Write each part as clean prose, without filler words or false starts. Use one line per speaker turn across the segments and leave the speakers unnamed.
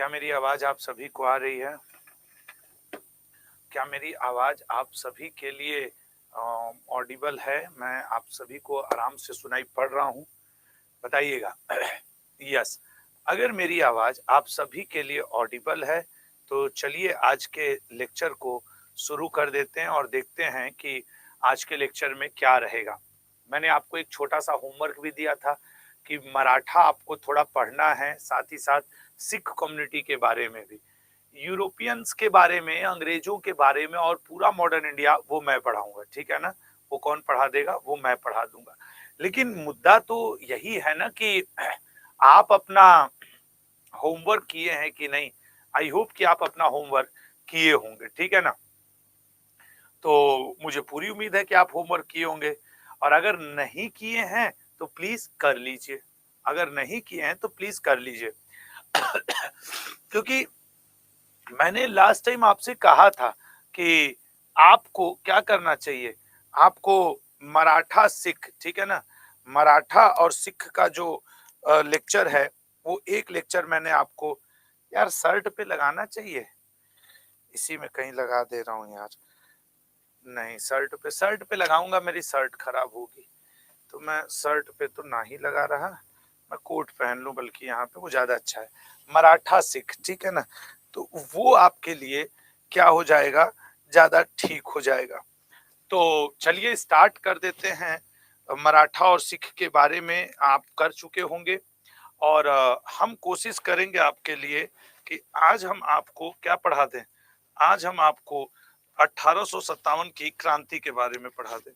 क्या मेरी आवाज आप सभी को आ रही है? क्या मेरी आवाज आप सभी के लिए ऑडिबल है? मैं आप सभी को आराम से सुनाई पड़ रहा हूँ, बताइएगा। यस, अगर मेरी आवाज आप सभी के लिए ऑडिबल है तो चलिए आज के लेक्चर को शुरू कर देते हैं और देखते हैं कि आज के लेक्चर में क्या रहेगा। मैंने आपको एक छोटा सा होमवर्क भी दिया था कि मराठा आपको थोड़ा पढ़ना है, साथ ही साथ सिख कम्युनिटी के बारे में भी, यूरोपियंस के बारे में, अंग्रेजों के बारे में और पूरा मॉडर्न इंडिया वो मैं पढ़ाऊंगा, ठीक है ना। वो कौन पढ़ा देगा? वो मैं पढ़ा दूंगा। लेकिन मुद्दा तो यही है ना कि आप अपना होमवर्क किए हैं कि नहीं। आई होप कि आप अपना होमवर्क किए होंगे, ठीक है ना। तो मुझे पूरी उम्मीद है कि आप होमवर्क किए होंगे, और अगर नहीं किए हैं तो प्लीज कर लीजिए। अगर नहीं किए हैं तो प्लीज कर लीजिए। क्योंकि मैंने लास्ट टाइम आपसे कहा था कि आपको क्या करना चाहिए। आपको मराठा सिख, ठीक है ना, मराठा और सिख का जो लेक्चर है, वो एक लेक्चर मैंने आपको, यार शर्ट पे लगाना चाहिए, इसी में कहीं लगा दे रहा हूँ यार। नहीं, शर्ट पे लगाऊंगा मेरी शर्ट खराब होगी, तो मैं शर्ट पे तो ना ही लगा रहा, मैं कोट पहन लूं, बल्कि यहाँ पे वो ज्यादा अच्छा है। मराठा सिख, ठीक है ना, तो वो आपके लिए क्या हो जाएगा, ज्यादा ठीक हो जाएगा। तो चलिए स्टार्ट कर देते हैं। मराठा और सिख के बारे में आप कर चुके होंगे, और हम कोशिश करेंगे आपके लिए कि आज हम आपको क्या पढ़ा दें। आज हम आपको 1857 की क्रांति के बारे में पढ़ा दें,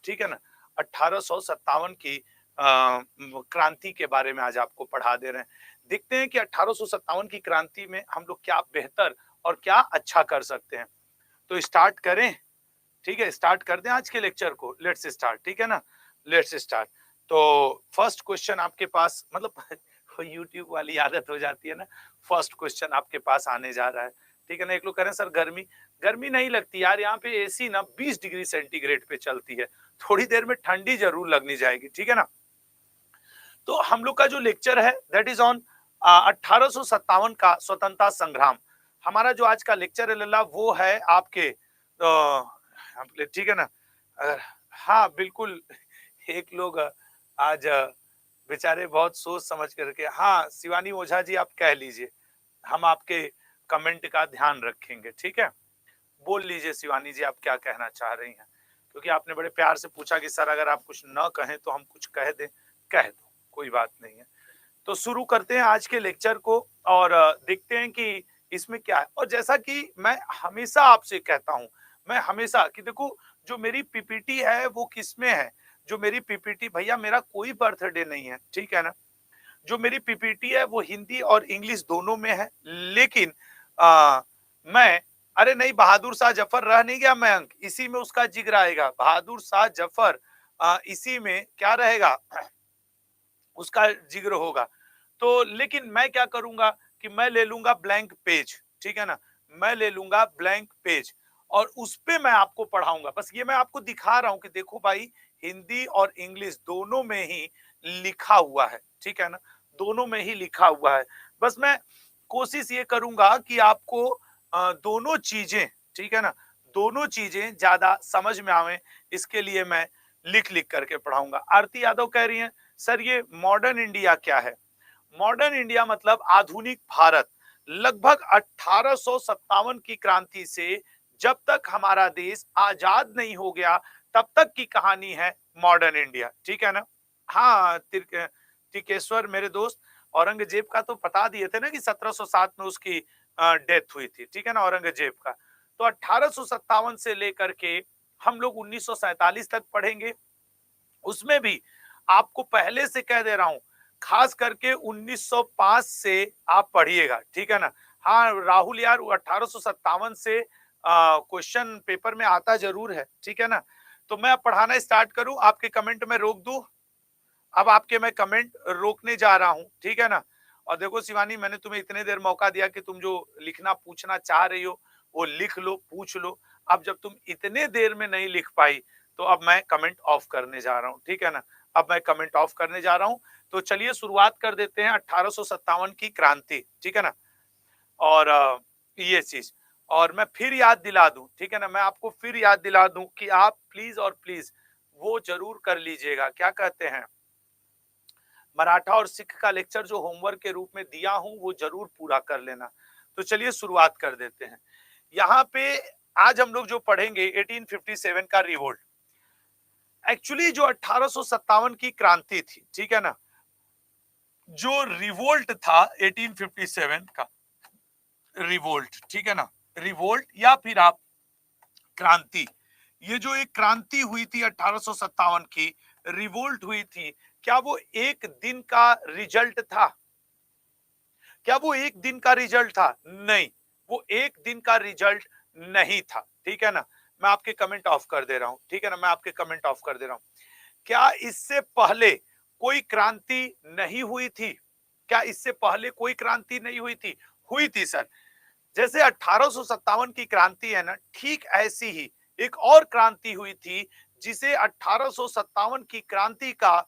ठीक है ना। 1857 की क्रांति के बारे में आज आपको पढ़ा दे रहे हैं। देखते हैं कि 1857 की क्रांति में हम लोग क्या बेहतर और क्या अच्छा कर सकते हैं। तो स्टार्ट करें, ठीक है, स्टार्ट कर दें आज के लेक्चर को। लेट्स स्टार्ट, ठीक है ना, लेट्स स्टार्ट। तो फर्स्ट क्वेश्चन आपके पास, मतलब यूट्यूब वाली आदत हो जाती है ना, फर्स्ट क्वेश्चन आपके पास आने जा रहा है, ठीक है ना। एक लोग कह रहे हैं सर गर्मी, गर्मी नहीं लगती यार, यहाँ पे एसी ना 20 डिग्री सेंटीग्रेड पे चलती है, थोड़ी देर में ठंडी जरूर लगनी जाएगी, ठीक है ना। तो हम लोग का जो लेक्चर है दैट इज ऑन 1857 का स्वतंत्रता संग्राम। हमारा जो आज का लेक्चर है लल्ला, वो है आपके ठीक है ना। अगर, हाँ बिल्कुल, एक लोग आज बेचारे बहुत सोच समझ करके, हाँ शिवानी ओझा जी आप कह लीजिए, हम आपके कमेंट का ध्यान रखेंगे, ठीक है। बोल लीजिए शिवानी जी आप क्या कहना चाह रही हैं, क्योंकि आपने बड़े प्यार से पूछा कि सर अगर आप कुछ न कहें तो हम कुछ कह दें। कह दो, कोई बात नहीं है। तो शुरू करते हैं आज के लेक्चर को, और देखते हैं कि इसमें क्या है। और जैसा कि मैं हमेशा आपसे कहता हूं, मैं हमेशा कि देखो, जो मेरी पीपीटी है वो किसमें है, जो मेरी पीपीटी, भैया मेरा कोई बर्थडे नहीं है, ठीक है ना। जो मेरी पीपीटी है वो हिंदी और इंग्लिश दोनों में है। लेकिन मैं, अरे नहीं, बहादुर शाह जफर रह नहीं गया मयंक, इसी में उसका जिक्र आएगा। बहादुर शाह जफर इसी में क्या रहेगा, उसका जिक्र होगा। तो लेकिन मैं क्या करूंगा कि मैं ले लूंगा ब्लैंक पेज, ठीक है ना, मैं ले लूंगा ब्लैंक पेज, और उस पे मैं आपको पढ़ाऊंगा। बस ये मैं आपको दिखा रहा हूं कि देखो भाई, हिंदी और इंग्लिश दोनों में ही लिखा हुआ है, ठीक है ना, दोनों में ही लिखा हुआ है। बस मैं कोशिश ये करूंगा कि आपको दोनों चीजें, ठीक है ना, दोनों चीजें ज्यादा समझ में आवे, इसके लिए मैं लिख लिख करके पढ़ाऊंगा। आरती यादव कह रही हैं सर ये मॉडर्न इंडिया क्या है। मॉडर्न इंडिया मतलब आधुनिक भारत। लगभग 1857 की क्रांति से जब तक हमारा देश आजाद नहीं हो गया, तब तक की कहानी है मॉडर्न इंडिया, ठीक है ना। हाँ टिकेश्वर मेरे दोस्त, औरंगजेब का तो बता दिए थे ना कि 1707 में उसकी डेथ हुई थी, ठीक है ना, औरंगजेब का। तो 1857 से लेकर के हम लोग 1947 तक पढ़ेंगे। उसमें भी आपको पहले से कह दे रहा हूं, खास करके 1905 से आप पढ़िएगा, ठीक है ना। हाँ राहुल यार, 1857 से क्वेश्चन पेपर में आता जरूर है, ठीक है ना। तो मैं अब पढ़ाना स्टार्ट करूं, आपके कमेंट में रोक दूं। अब आपके मैं कमेंट रोकने जा रहा हूं, ठीक है ना। और देखो शिवानी, मैंने तुम्हें इतने देर मौका दिया कि तुम जो लिखना पूछना चाह रही हो वो लिख लो, पूछ लो। अब जब तुम इतने देर में नहीं लिख पाई, तो अब मैं कमेंट ऑफ करने जा रहा हूं, ठीक है ना। अब मैं कमेंट ऑफ करने जा रहा हूं। तो चलिए शुरुआत कर देते हैं 1857 की क्रांति, ठीक है ना। और ये चीज, और मैं फिर याद दिला दूं, ठीक है ना, मैं आपको फिर याद दिला दूं कि आप प्लीज और प्लीज वो जरूर कर लीजिएगा, क्या कहते हैं, मराठा और सिख का लेक्चर जो होमवर्क के रूप में दिया हूं वो जरूर पूरा कर लेना। तो चलिए शुरुआत कर देते हैं। यहाँ पे आज हम लोग जो पढ़ेंगे 1857 का रिवोल्ट। एक्चुअली जो 1857 की क्रांति थी, ठीक है ना, जो रिवोल्ट था 1857 का रिवोल्ट, ठीक है ना, रिवोल्ट या फिर आप क्रांति, ये जो एक क्रांति हुई थी 1857 की, रिवोल्ट हुई थी, क्या वो एक दिन का रिजल्ट था? क्या वो एक दिन का रिजल्ट था? नहीं, वो एक दिन का रिजल्ट नहीं था, ठीक है ना। मैं आपके कमेंट ऑफ कर दे रहा हूं, ठीक है ना, मैं आपके कमेंट ऑफ कर दे रहा हूं। क्या इससे पहले कोई क्रांति नहीं हुई थी? क्या इससे पहले कोई क्रांति नहीं हुई थी? हुई थी सर। जैसे 1857 की क्रांति है ना, ठीक ऐसी ही एक और क्रांति हुई थी जिसे 1857 की क्रांति का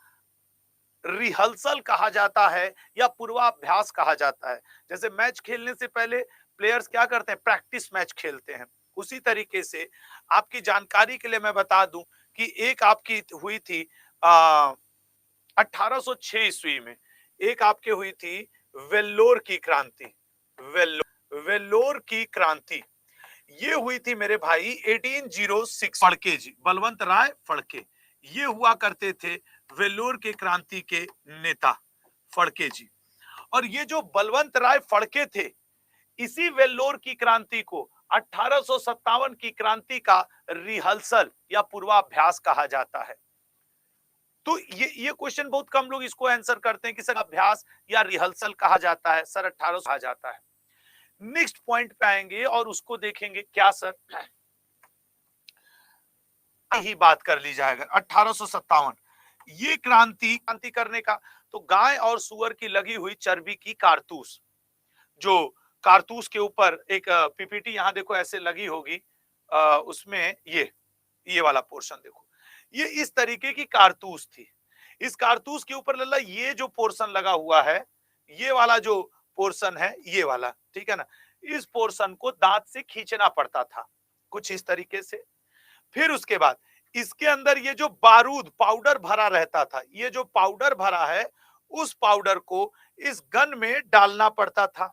रिहर्सल कहा जाता है या पूर्वाभ्यास कहा जाता है। जैसे मैच खेलने से पहले प्लेयर्स क्या करते हैं, प्रैक्टिस मैच खेलते हैं। उसी तरीके से आपकी जानकारी के लिए मैं बता दूं कि एक आपकी हुई थी 1806 ईस्वी में, एक आपके हुई थी वेल्लोर की क्रांति। वेल्लोर की क्रांति ये हुई थी मेरे भाई 1806। फड़के जी, बलवंत राय फड़के, ये हुआ करते थे वेल्लोर के क्रांति के नेता, फड़के जी। और ये जो बलवंत राय फड़के थे, इसी वेल्लोर की क्रांति को 1857 की क्रांति का रिहर्सल या पूर्वाभ्यास कहा जाता है। तो ये क्वेश्चन बहुत कम लोग इसको आंसर करते हैं कि सर अभ्यास या रिहर्सल कहा जाता है, सर 1800 कहा जाता है। नेक्स्ट पॉइंट पे आएंगे और उसको देखेंगे, क्या सर ही बात कर ली जाएगा 1857 ये क्रांति करने का। तो गाय और सुअर की लगी हुई चर्बी की कारतूस, जो कारतूस के ऊपर एक पीपीटी यहां देखो ऐसे लगी होगी, उसमें ये वाला पोर्शन देखो, ये इस तरीके की कारतूस थी। इस कारतूस के ऊपर लल्ला ये जो पोर्शन लगा हुआ है, ये वाला जो पोर्शन है, ये वाला, ठीक है ना, इस पोर्शन को दांत से खींचना पड़ता था कुछ इस तरीके से। फिर उसके बाद इसके अंदर ये जो बारूद पाउडर भरा रहता था, ये जो पाउडर भरा है, उस पाउडर को इस गन में डालना पड़ता था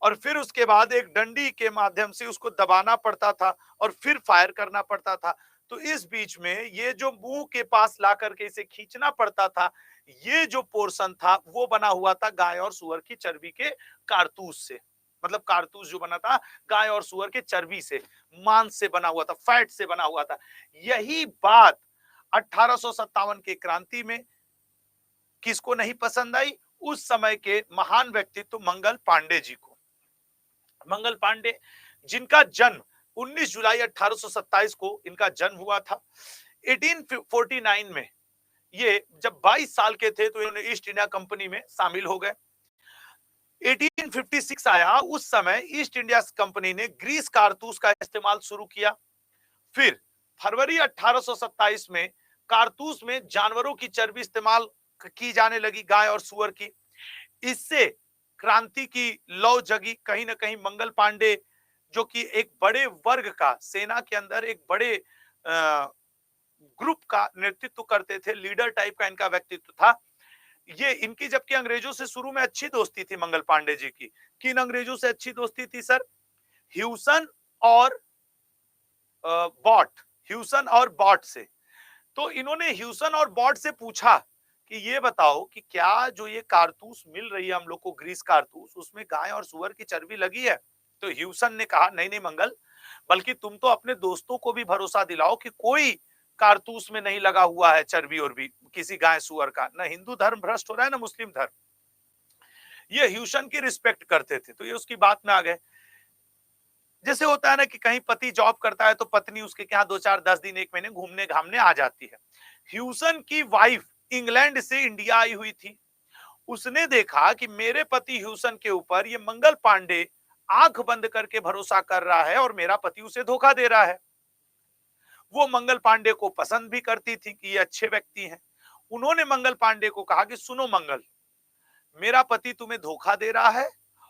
और फिर उसके बाद एक डंडी के माध्यम से उसको दबाना पड़ता था और फिर फायर करना पड़ता था। तो इस बीच में ये जो मुंह के पास ला करके इसे खींचना पड़ता था, ये जो पोर्शन था वो बना हुआ था गाय और सुअर की चर्बी के कारतूस से। मतलब कारतूस जो बना था गाय और सुअर के चर्बी से, मांस से बना हुआ था, फैट से बना हुआ था। यही बात 1857 के क्रांति में किसको नहीं पसंद आई? उस समय के महान व्यक्तित्व मंगल पांडे जी को। मंगल पांडे जिनका जन्म 19 जुलाई 1827 को इनका जन्म हुआ था। 1849 में ये जब 22 साल के थे तो इन्होंने ईस्ट इंडिया कंपनी में शामिल हो गए। 1856 आया, उस समय ईस्ट इंडिया कंपनी ने ग्रीस कारतूस का इस्तेमाल शुरू किया। फिर फरवरी 1827 में कारतूस में जानवरों की चर्बी इस्तेमाल की जाने लगी, गाय और सुअर की। इससे क्रांति की लौ जगी। कहीं ना कहीं मंगल पांडे जो कि एक बड़े वर्ग का, सेना के अंदर एक बड़े ग्रुप का नेतृत्व करते थे, लीडर टाइप का इनका व्यक्तित्व था। ये इनकी जबकि अंग्रेजों से शुरू में अच्छी दोस्ती थी मंगल पांडे जी की। किन अंग्रेजों से अच्छी दोस्ती थी सर? ह्यूसन और बॉट, ह्यूसन और बॉट से। तो इन्होंने ह्यूसन और बॉट से पूछा कि ये बताओ कि क्या जो ये कारतूस मिल रही है हम लोग को, ग्रीस कारतूस, उसमें गाय और सुअर की चर्बी लगी है? तो ह्यूसन ने कहा नहीं नहीं मंगल, बल्कि तुम तो अपने दोस्तों को भी भरोसा दिलाओ कि कोई कारतूस में नहीं लगा हुआ है चर्बी और भी किसी गाय सुअर का। ना हिंदू धर्म भ्रष्ट हो रहा है ना मुस्लिम धर्म। ये ह्यूसन की रिस्पेक्ट करते थे, तो ये उसकी बात में आ गए। जैसे होता है ना कि कहीं पति जॉब करता है तो पत्नी उसके यहाँ 2-4-10 दिन 1 महीने घूमने घामने आ जाती है। ह्यूसन की वाइफ इंग्लैंड से इंडिया आई हुई थी। उसने देखा कि मेरे पति ह्यूसन के ऊपर ये मंगल पांडे आंख बंद करके भरोसा कर रहा है और मेरा पति उसे धोखा दे रहा है। वो मंगल पांडे को पसंद भी करती थी कि ये अच्छे व्यक्ति हैं। उन्होंने मंगल पांडे को कहा कि सुनो मंगल, मेरा पति तुम्हें धोखा दे रहा है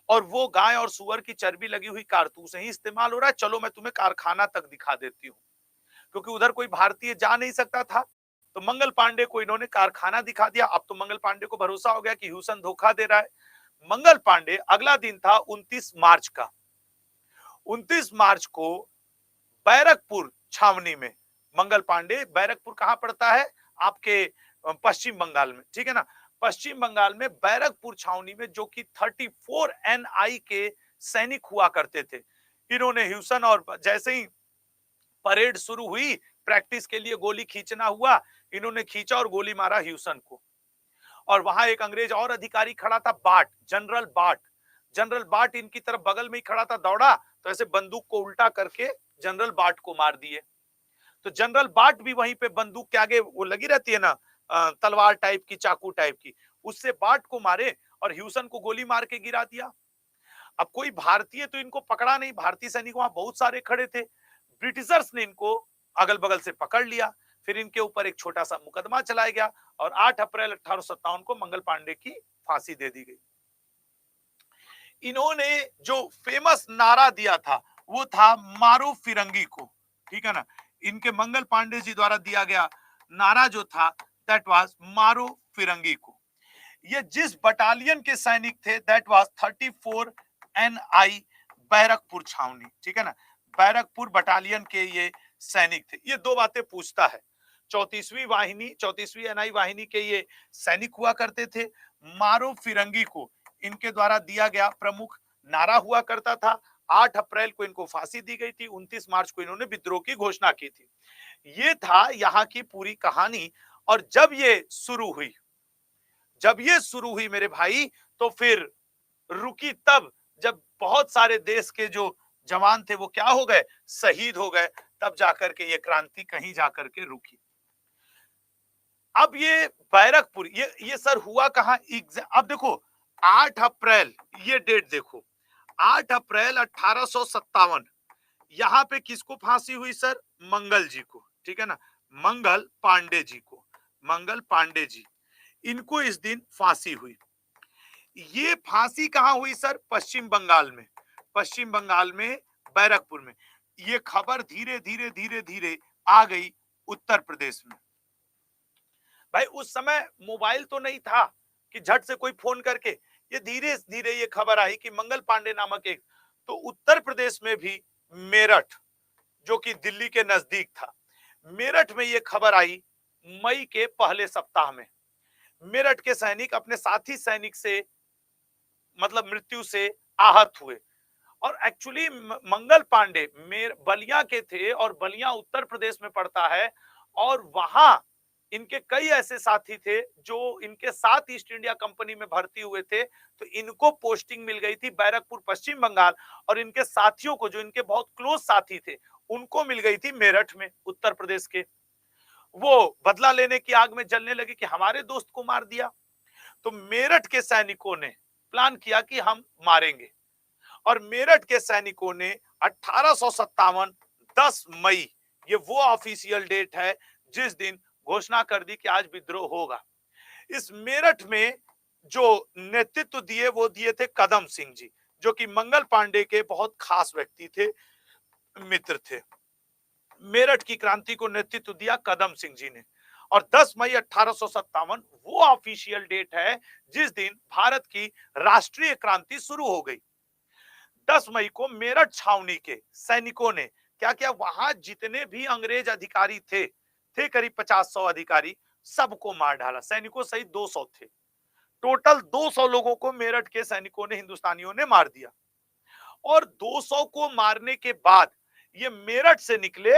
और वो गाय और सुअर की चर्बी लगी हुई कारतूस ही इस्तेमाल हो रहा है। चलो मैं तुम्हें कारखाना तक दिखा देती हूँ, क्योंकि उधर कोई भारतीय जा नहीं सकता था, तो मंगल पांडे को इन्होंने कारखाना दिखा दिया। अब तो मंगल पांडे को भरोसा हो गया कि ह्यूसन धोखा दे रहा है। मंगल पांडे, अगला दिन था 29 मार्च का, 29 मार्च को बैरकपुर छावनी में मंगल पांडे, बैरकपुर कहां पड़ता है आपके पश्चिम बंगाल में, ठीक है ना, पश्चिम बंगाल में बैरकपुर छावनी में, जो कि 34 NI के सैनिक हुआ करते थे, इन्होंने ह्यूसन, और जैसे ही परेड शुरू हुई, प्रैक्टिस के लिए गोली खींचना हुआ, इन्होंने खींचा और गोली मारा ह्यूसन को। और वहां एक अंग्रेज और अधिकारी खड़ा था, बाट, जनरल बाट। जनरल बाट इनकी तरफ बगल में ही खड़ा था, दौड़ा तो ऐसे बंदूक को उल्टा करके जनरल बाट को मार दिए। तो जनरल बाट भी वहीं पे बंदूक के आगे वो लगी रहती है ना, तलवार टाइप की, चाकू टाइप की, उससे बाट को मारे और ह्यूसन को गोली मार के गिरा दिया। अब कोई भारतीय तो इनको पकड़ा नहीं, भारतीय सैनिक वहां बहुत सारे खड़े थे। ब्रिटिशर्स ने इनको अगल बगल से पकड़ लिया, फिर इनके ऊपर एक छोटा सा मुकदमा चलाया गया और 8 अप्रैल 1857 को मंगल पांडे की फांसी दे दी गई। इन्होंने जो फेमस नारा दिया था वो था मारो फिरंगी को, ठीक है ना, इनके मंगल पांडे जी द्वारा दिया गया नारा जो था दैट वाज मारो फिरंगी को। ये जिस बटालियन के सैनिक थे दैट वाज 34 NI बैरकपुर छावनी, ठीक है ना, बैरकपुर बटालियन के ये सैनिक थे। ये दो बातें पूछता है, 34वीं NI वाहिनी के ये सैनिक हुआ करते थे। मारो फिरंगी को इनके द्वारा दिया गया प्रमुख नारा हुआ करता था। 8 अप्रैल को इनको फांसी दी गई थी, 29 मार्च को इन्होंने विद्रोह की घोषणा की थी। ये था यहाँ की पूरी कहानी। और जब ये शुरू हुई मेरे भाई, तो फिर रुकी तब जब बहुत सारे देश के जो जवान थे वो क्या हो गए, शहीद हो गए, तब जाकर के ये क्रांति कहीं जाकर के रुकी। अब ये बैरकपुर, ये सर हुआ कहां, अब देखो 8 अप्रैल, ये डेट देखो, 8 अप्रैल 1857, यहां पे किसको फांसी हुई सर, मंगल जी को, ठीक है ना, मंगल पांडे जी को, मंगल पांडे जी, इनको इस दिन फांसी हुई। ये फांसी कहां हुई सर, पश्चिम बंगाल में, पश्चिम बंगाल में बैरकपुर में। ये खबर धीरे धीरे धीरे धीरे आ गई उत्तर प्रदेश में। भाई उस समय मोबाइल तो नहीं था कि झट से कोई फोन करके, ये धीरे धीरे ये खबर आई कि मंगल पांडे नामक एक, तो उत्तर प्रदेश में भी मेरठ, जो कि दिल्ली के नजदीक था, मेरठ में ये खबर आई मई के पहले सप्ताह में। मेरठ के सैनिक अपने साथी सैनिक से मतलब मृत्यु से आहत हुए। और एक्चुअली मंगल पांडे बलिया के थे, और बलिया उत्तर प्रदेश में पड़ता है, और वहां इनके कई ऐसे साथी थे जो इनके साथ ईस्ट इंडिया कंपनी में भर्ती हुए थे, तो इनको पोस्टिंग मिल गई थी बैरकपुर पश्चिम बंगाल, और इनके साथियों को, जो इनके बहुत क्लोज साथी थे, उनको मिल गई थी मेरठ में उत्तर प्रदेश के। वो बदला लेने की आग में जलने लगे कि हमारे दोस्त को मार दिया। तो मेरठ के सैनिकों ने प्लान किया कि हम मारेंगे, और मेरठ के सैनिकों ने 1857 10 मई, ये वो ऑफिशियल डेट है जिस दिन घोषणा कर दी कि आज विद्रोह होगा। इस मेरठ में जो नेतृत्व दिए वो दिए थे कदम सिंह जी, जो कि मंगल पांडे के बहुत खास व्यक्ति थे, मित्र थे। मेरठ की क्रांति को नेतृत्व दिया कदम सिंह जी ने। और 10 मई 1857 वो ऑफिशियल डेट है जिस दिन भारत की राष्ट्रीय क्रांति शुरू हो गई। 10 मई को मेरठ छावनी के सैनिकों ने क्या किया, वहां जितने भी अंग्रेज अधिकारी थे करीब 50-100 अधिकारी, सबको मार डाला। सैनिकों सहित 200 थे, टोटल 200 लोगों को मेरठ के सैनिकों ने, हिंदुस्तानियों ने मार दिया। और 200 को मारने के बाद ये मेरठ से निकले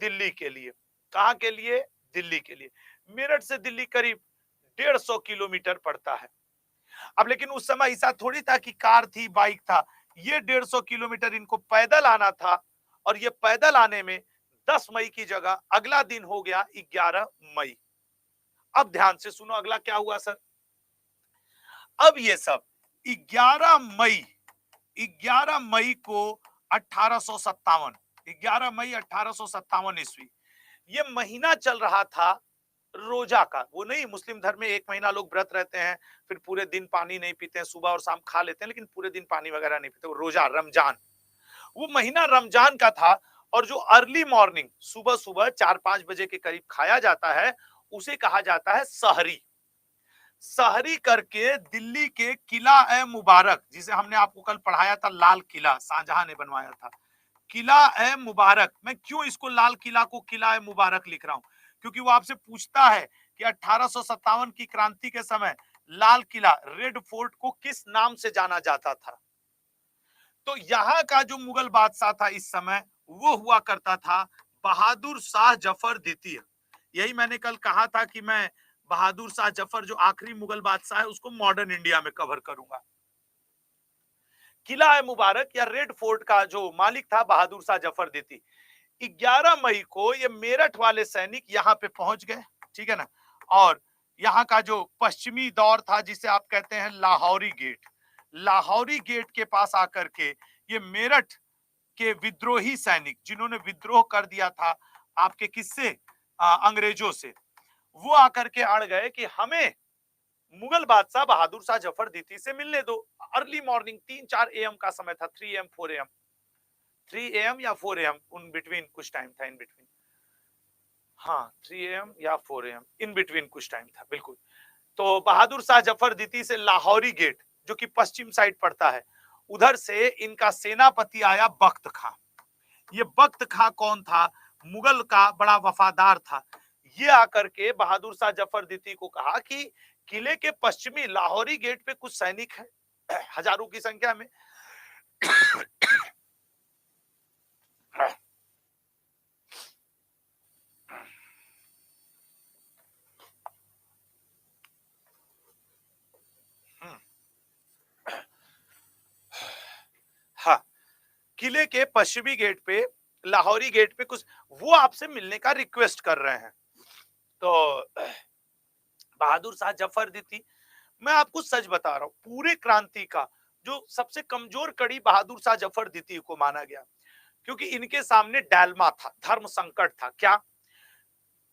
दिल्ली के लिए। कहां के लिए, दिल्ली के लिए। मेरठ से दिल्ली करीब 150 किलोमीटर पड़ता है। अब लेकिन उस समय ऐसा थोड़ी था कि कार थी, बाइक था, ये 150 किलोमीटर इनको पैदल आना था। और ये पैदल आने में 10 मई की जगह अगला दिन हो गया 11 मई। अब ध्यान से सुनो अगला क्या हुआ सर। अब ये सब 11 मई को 1857, 11 मई 1857 ईस्वी, ये महीना चल रहा था रोजा का, वो नहीं मुस्लिम धर्म में 1 महीना लोग व्रत रहते हैं, फिर पूरे दिन पानी नहीं पीते हैं, सुबह और शाम खा लेते हैं, लेकिन पूरे दिन पानी वगैरह नहीं पीते, वो रोजा रमजान, वो महीना रमजान का था। और जो अर्ली मॉर्निंग सुबह सुबह 4-5 बजे के करीब खाया जाता है, उसे कहा जाता है सहरी। सहरी करके दिल्ली के किला ए मुबारक, जिसे हमने आपको कल पढ़ाया था, लाल किला शाहजहां ने बनवाया था, किला ए मुबारक। मैं क्यों इसको लाल किला को किला ए मुबारक लिख रहा हूं, क्योंकि वो आपसे पूछता है कि 1857 की क्रांति के समय लाल किला रेड फोर्ट को किस नाम से जाना जाता था। तो यहाँ का जो मुगल बादशाह था इस समय, वो हुआ करता था बहादुर शाह जफर द्वितीय। यही मैंने कल कहा था कि मैं बहादुर शाह जफर जो आखिरी मुगल बादशाह है उसको मॉडर्न इंडिया में कवर करूंगा। किला मुबारक या रेड फोर्ट का जो मालिक था बहादुर शाह जफर द्वितीय। 11 मई को ये मेरठ वाले सैनिक यहाँ पे पहुंच गए, ठीक है ना। और यहाँ का जो पश्चिमी दौर था जिसे आप कहते हैं लाहौरी गेट, लाहौरी गेट के पास आकर के ये मेरठ के विद्रोही सैनिक जिन्होंने विद्रोह कर दिया था आपके किससे, अंग्रेजों से, वो आकर के अड़ गए कि हमें मुगल बादशाह बहादुर शाह जफर द्वितीय से मिलने दो। अर्ली मॉर्निंग 3-4 AM का समय था, 3 AM 4 AM, 3 AM या 4 AM, उन बिटवीन कुछ टाइम था, इन बिटवीन, हाँ 3 AM या 4 AM इन बिटवीन कुछ टाइम था, बिल्कुल। तो बहादुर शाह जफर द्वितीय से लाहौरी गेट जो कि पश्चिम साइड पड़ता है, उधर से इनका सेनापति आया बख्त खां। ये बख्त खां कौन था, मुगल का बड़ा वफादार था। ये आकर के बहादुर शाह जफर द्वितीय को कहा कि किले के पश्चिमी लाहौरी गेट पे कुछ सैनिक हैं हजारों की संख्या में, हाँ, किले के पश्चिमी गेट पे, लाहौरी गेट पे कुछ, वो आपसे मिलने का रिक्वेस्ट कर रहे हैं। तो बहादुर शाह जफर द्वितीय, मैं आपको सच बता रहा हूं, पूरे क्रांति का जो सबसे कमजोर कड़ी बहादुर शाह जफर द्वितीय को माना गया, क्योंकि इनके सामने डायलमा था, धर्म संकट था। क्या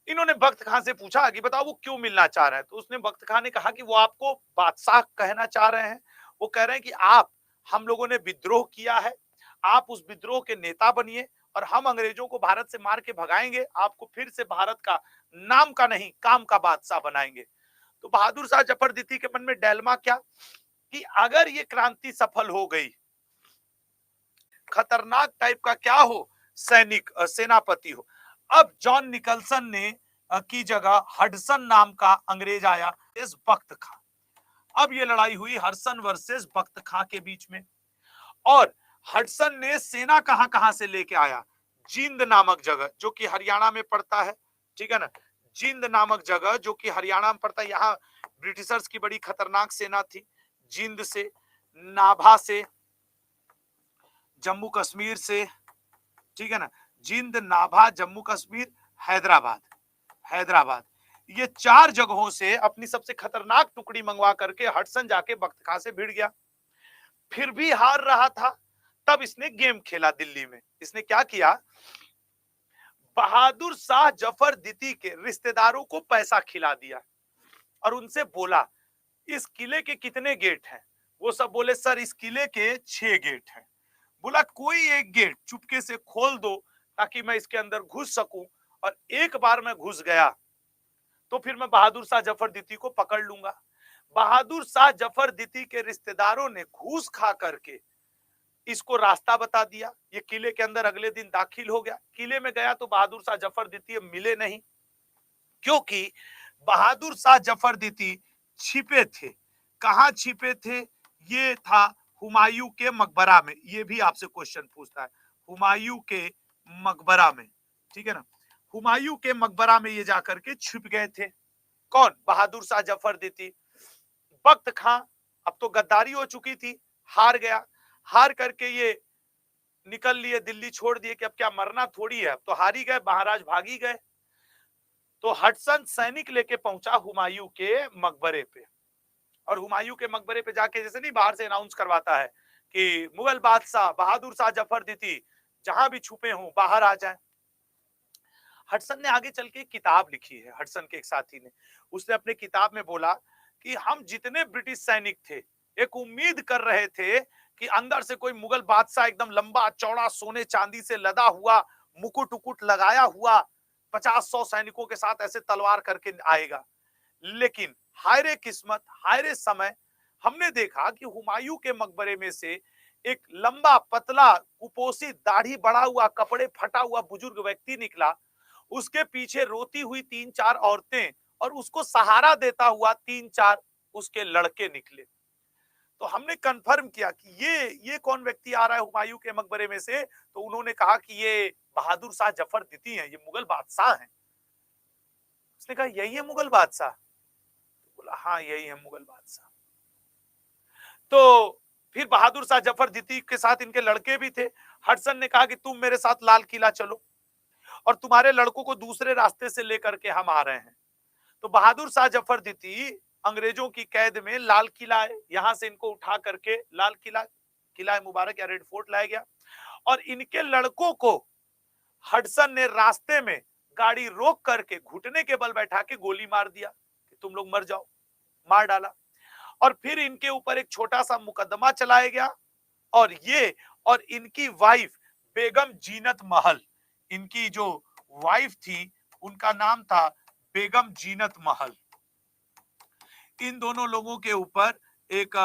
इन्होंने बख्त खां से पूछा कि बताओ वो क्यों मिलना चाह रहे हैं, तो उसने, बख्त खां ने कहा कि वो आपको बादशाह कहना चाह रहे हैं। वो कह रहे हैं कि आप, हम लोगों ने विद्रोह किया है, आप उस विद्रोह के नेता बनिए और हम अंग्रेजों को भारत से मार के भगाएंगे, आपको फिर से भारत का नाम का नहीं काम का बादशाह बनाएंगे। तो बहादुर शाह जफर द्वितीय के मन में डायलमा क्या कि अगर ये क्रांति सफल हो गई, खतरनाक टाइप का क्या हो, सैनिक सेनापति हो। अब जॉन निकलसन ने की जगह हडसन नाम का अंग्रेज आया, इस बख्त खां। अब ये लड़ाई हुई हडसन वर्सेस बख्त खां के बीच में। और हडसन ने सेना कहां कहां से लेके आया, जींद नामक जगह जो कि हरियाणा में पड़ता है, ठीक है ना, जींद नामक जगह जो कि हरियाणा में पड़ता है। यहाँ ब्रिटिशर्स की बड़ी खतरनाक सेना थी। जींद से, नाभा से, जम्मू कश्मीर से, ठीक है ना, जींद, नाभा, जम्मू कश्मीर, हैदराबाद, हैदराबाद, ये 4 जगहों से अपनी सबसे खतरनाक टुकड़ी मंगवा करके हडसन जाके बख्त खां से भिड़ गया। फिर भी हार रहा था, तब इसने गेम खेला दिल्ली में। इसने क्या किया, बहादुर शाह जफर द्वितीय के रिश्तेदारों को पैसा खिला दिया और उनसे बोला इस किले के कितने गेट हैं। वो सब बोले सर इस किले के 6 गेट हैं। बोला कोई एक गेट चुपके से खोल दो ताकि मैं इसके अंदर घुस सकूं, और एक बार मैं घुस गया तो फिर मैं बहादुर शाह जफर द्वितीय को पकड़ लूंगा। बहादुर शाह जफर द्वितीय के रिश्तेदारों ने घूस खा करके इसको रास्ता बता दिया। ये किले के अंदर अगले दिन दाखिल हो गया। किले में गया तो बहादुर शाह जफर द्वितीय मिले नहीं, क्योंकि बहादुर शाह जफर द्वितीय छिपे थे। कहां छिपे थे, ये था हुमायूं के मकबरा में। ये भी आपसे क्वेश्चन पूछता है, हुमायूं के मकबरा में, ठीक है ना, हुमायूं के मकबरा में ये जाकर के छिप गए थे। कौन, बहादुर शाह जफर द्वितीय। बख्त खां अब तो गद्दारी हो चुकी थी, हार गया। हार करके ये निकल लिए, दिल्ली छोड़ दिए कि अब क्या मरना थोड़ी है, अब तो हार ही गए, महाराज भाग ही गए। तो हडसन सैनिक लेके पहुंचा हुमायूं के मकबरे पे, और हुमायूं के मकबरे पे जाके जैसे नहीं बाहर से अनाउंस करवाता है कि मुगल बादशाह बहादुर शाह जफर द्वितीय जहां भी छुपे हों बाहर आ जाए। हडसन ने आगे चल के एक किताब लिखी है, हडसन के एक साथी ने। उसने अपने किताब में बोला कि हम जितने ब्रिटिश सैनिक थे, एक उम्मीद कर रहे थे कि अंदर से कोई मुगल बादशाह एकदम लंबा चौड़ा सोने चांदी से लदा हुआ, मुकुट उकुट लगाया हुआ 50-100 सैनिकों के साथ ऐसे तलवार करके आएगा। लेकिन हायरे किस्मत, हायरे समय, हमने देखा कि हुमायूं के मकबरे में से एक लंबा पतला कुपोषित दाढ़ी बढ़ा हुआ कपड़े फटा हुआ बुजुर्ग व्यक्ति निकला। उसके पीछे रोती हुई 3-4 औरतें और उसको सहारा देता हुआ 3-4 उसके लड़के निकले। तो हमने कंफर्म किया कि ये कौन व्यक्ति आ रहा है हुमायूं के मकबरे में से। तो उन्होंने कहा कि ये बहादुर शाह जफर दिती हैं, ये मुगल बादशाह हैं। उसने कहा यही है मुगल बादशाह? तो बोला हाँ यही है मुगल बादशाह। तो फिर बहादुर शाह जफर दिती के साथ इनके लड़के भी थे। हडसन ने कहा कि तुम मेरे साथ लाल किला चलो और तुम्हारे लड़कों को दूसरे रास्ते से लेकर के हम आ रहे हैं। तो बहादुर शाह जफर दिती अंग्रेजों की कैद में लाल किला आए, यहां से इनको उठा करके लाल किला, किला मुबारक या रेड फोर्ट लाया गया और इनके लड़कों को हडसन ने रास्ते में गाड़ी रोक करके घुटने के बल बैठा के गोली मार दिया कि तुम लोग मर जाओ, मार डाला। और फिर इनके ऊपर एक छोटा सा मुकदमा चलाया गया और ये और इनकी वाइफ बेगम जीनत महल, इनकी जो वाइफ थी उनका नाम था बेगम जीनत महल। इन दोनों लोगों के ऊपर एक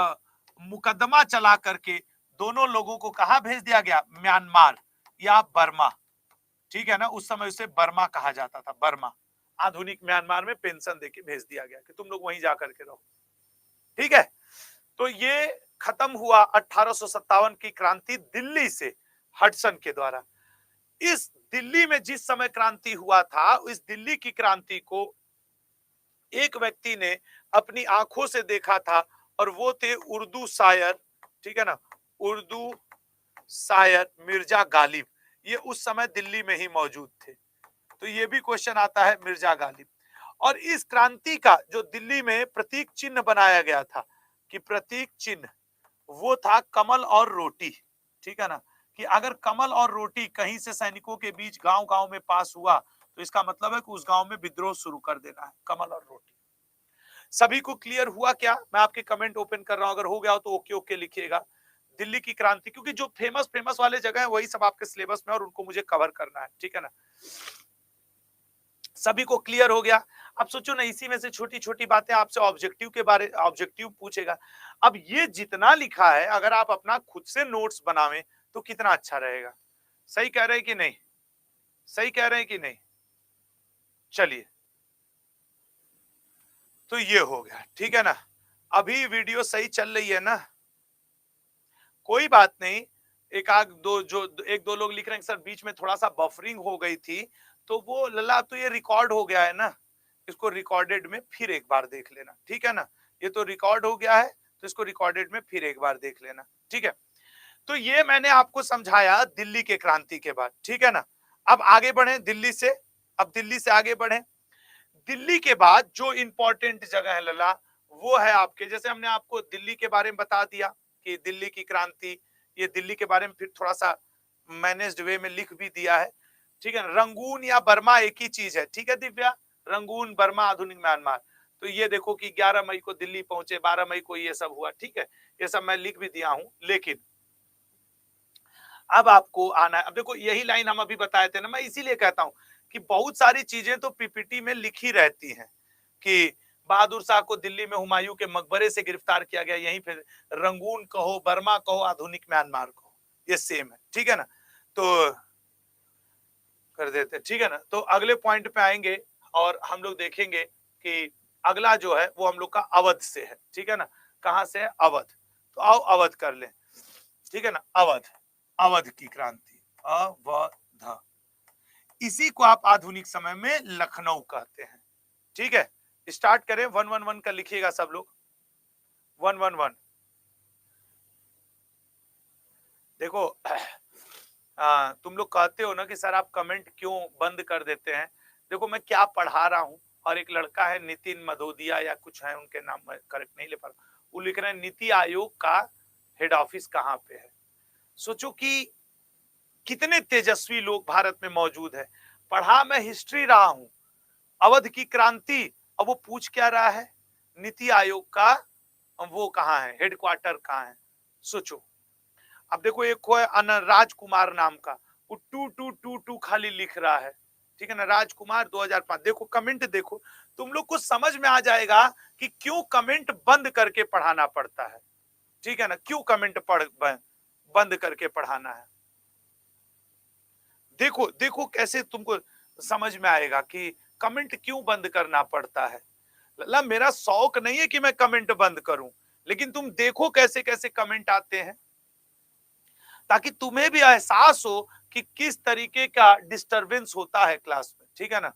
मुकदमा चला करके दोनों लोगों को कहां भेज दिया गया? म्यांमार या बर्मा, ठीक है ना, उस समय उसे बर्मा कहा जाता था, बर्मा। आधुनिक म्यांमार में पेंशन देके भेज दिया गया कि तुम लोग वहीं जाकर के रहो, ठीक है। तो ये खत्म हुआ 1857 की क्रांति दिल्ली से हडसन के द्वारा। इस दिल्ली में जिस समय क्रांति हुआ था, इस दिल्ली की क्रांति को एक व्यक्ति ने अपनी आंखों से देखा था और वो थे उर्दू शायर, ठीक है ना, उर्दू शायर मिर्जा गालिब। ये उस समय दिल्ली में ही मौजूद थे। तो ये भी क्वेश्चन आता है मिर्जा गालिब। और इस क्रांति का जो दिल्ली में प्रतीक चिन्ह बनाया गया था, कि प्रतीक चिन्ह वो था कमल और रोटी, ठीक है ना, कि अगर कमल और रोटी कहीं से सैनिकों के बीच गांव-गांव में पास हुआ तो इसका मतलब है कि उस गांव में विद्रोह शुरू कर देना है, कमल और रोटी। सभी को क्लियर हुआ क्या? मैं आपके कमेंट ओपन कर रहा हूं, अगर हो गया हो तो ओके ओके लिखिएगा। दिल्ली की क्रांति, क्योंकि जो फेमस फेमस वाले जगह है वही सब आपके सिलेबस में और उनको मुझे कवर करना है, ठीक है ना। सभी को क्लियर हो गया? अब सोचो ना, इसी में से छोटी छोटी बातें आपसे ऑब्जेक्टिव के बारे, ऑब्जेक्टिव पूछेगा। अब ये जितना लिखा है अगर आप अपना खुद से नोट्स बनावें तो कितना अच्छा रहेगा। सही कह रहे हैं कि नहीं? सही कह रहे हैं कि नहीं? चलिए, तो ये हो गया, ठीक है ना। अभी वीडियो सही चल रही है ना? कोई बात नहीं। एक दो लोग लिख रहे हैं सर बीच में थोड़ा सा बफरिंग हो गई थी, तो वो लला, तो ये रिकॉर्ड हो गया है ना, इसको रिकॉर्डेड में फिर एक बार देख लेना, ठीक है ना। ये तो रिकॉर्ड हो गया है तो इसको रिकॉर्डेड में फिर एक बार देख लेना, ठीक है। तो ये मैंने आपको समझाया दिल्ली के क्रांति के बाद, ठीक है ना। अब आगे बढ़े दिल्ली से, अब दिल्ली से आगे बढ़े। दिल्ली के बाद जो इंपॉर्टेंट जगह है लला, वो है आपके, जैसे हमने आपको दिल्ली के बारे में बता दिया कि दिल्ली की क्रांति, ये दिल्ली के बारे में फिर थोड़ा सा मैनेज्ड वे में लिख भी दिया है, ठीक है। रंगून या बर्मा एक ही चीज है, ठीक है दिव्या, रंगून बर्मा आधुनिक म्यांमार। तो ये देखो कि 11 मई को दिल्ली पहुंचे, 12 मई को ये सब हुआ, ठीक है, ये सब मैं लिख भी दिया हूं। लेकिन अब आपको आना है। अब देखो यही लाइन हम अभी बताए थे ना, मैं इसीलिए कहता हूं कि बहुत सारी चीजें तो पीपीटी में लिखी रहती हैं कि बहादुर शाह को दिल्ली में हुमायूं के मकबरे से गिरफ्तार किया गया, यहीं फिर रंगून कहो, बर्मा कहो, आधुनिक म्यांमार कहो, ये सेम है, ठीक है ना। तो कर देते, ठीक है ना। तो अगले पॉइंट पे आएंगे और हम लोग देखेंगे कि अगला जो है वो हम लोग का अवध से है, ठीक है ना। कहां से है? अवध। तो आओ अवध कर ले, ठीक है ना। अवध, अवध की क्रांति, अवध, इसी को आप आधुनिक समय में लखनऊ कहते हैं, ठीक है। स्टार्ट करें, 111 का लिखिएगा सब लोग, 111। देखो तुम लोग कहते हो ना कि सर आप कमेंट क्यों बंद कर देते हैं। देखो मैं क्या पढ़ा रहा हूं, और एक लड़का है नितिन मधोदिया या कुछ है, उनके नाम मैं करेक्ट नहीं ले पा रहा, वो लिख रहे हैं नीति आयोग का हेड ऑफिस कहां पे है। सोचो कि कितने तेजस्वी लोग भारत में मौजूद है। पढ़ा मैं हिस्ट्री रहा हूं, अवध की क्रांति। अब वो पूछ क्या रहा है, नीति आयोग का वो कहाँ है, हेडक्वार्टर कहाँ है, सोचो। अब देखो एक को है राजकुमार नाम का, वो टू टू टू टू खाली लिख रहा है, ठीक है ना, राजकुमार 2005। देखो कमेंट देखो, तुम लोग को समझ में आ जाएगा कि क्यों कमेंट बंद करके पढ़ाना पड़ता है, ठीक है ना, क्यों कमेंट बंद करके पढ़ाना है। देखो देखो कैसे तुमको समझ में आएगा कि कमेंट क्यों बंद करना पड़ता है। लल्ला मेरा शौक नहीं है कि मैं कमेंट बंद करूं, लेकिन तुम देखो कैसे कैसे कमेंट आते हैं, ताकि तुम्हें भी एहसास हो कि किस तरीके का डिस्टरबेंस होता है क्लास में, ठीक है ना।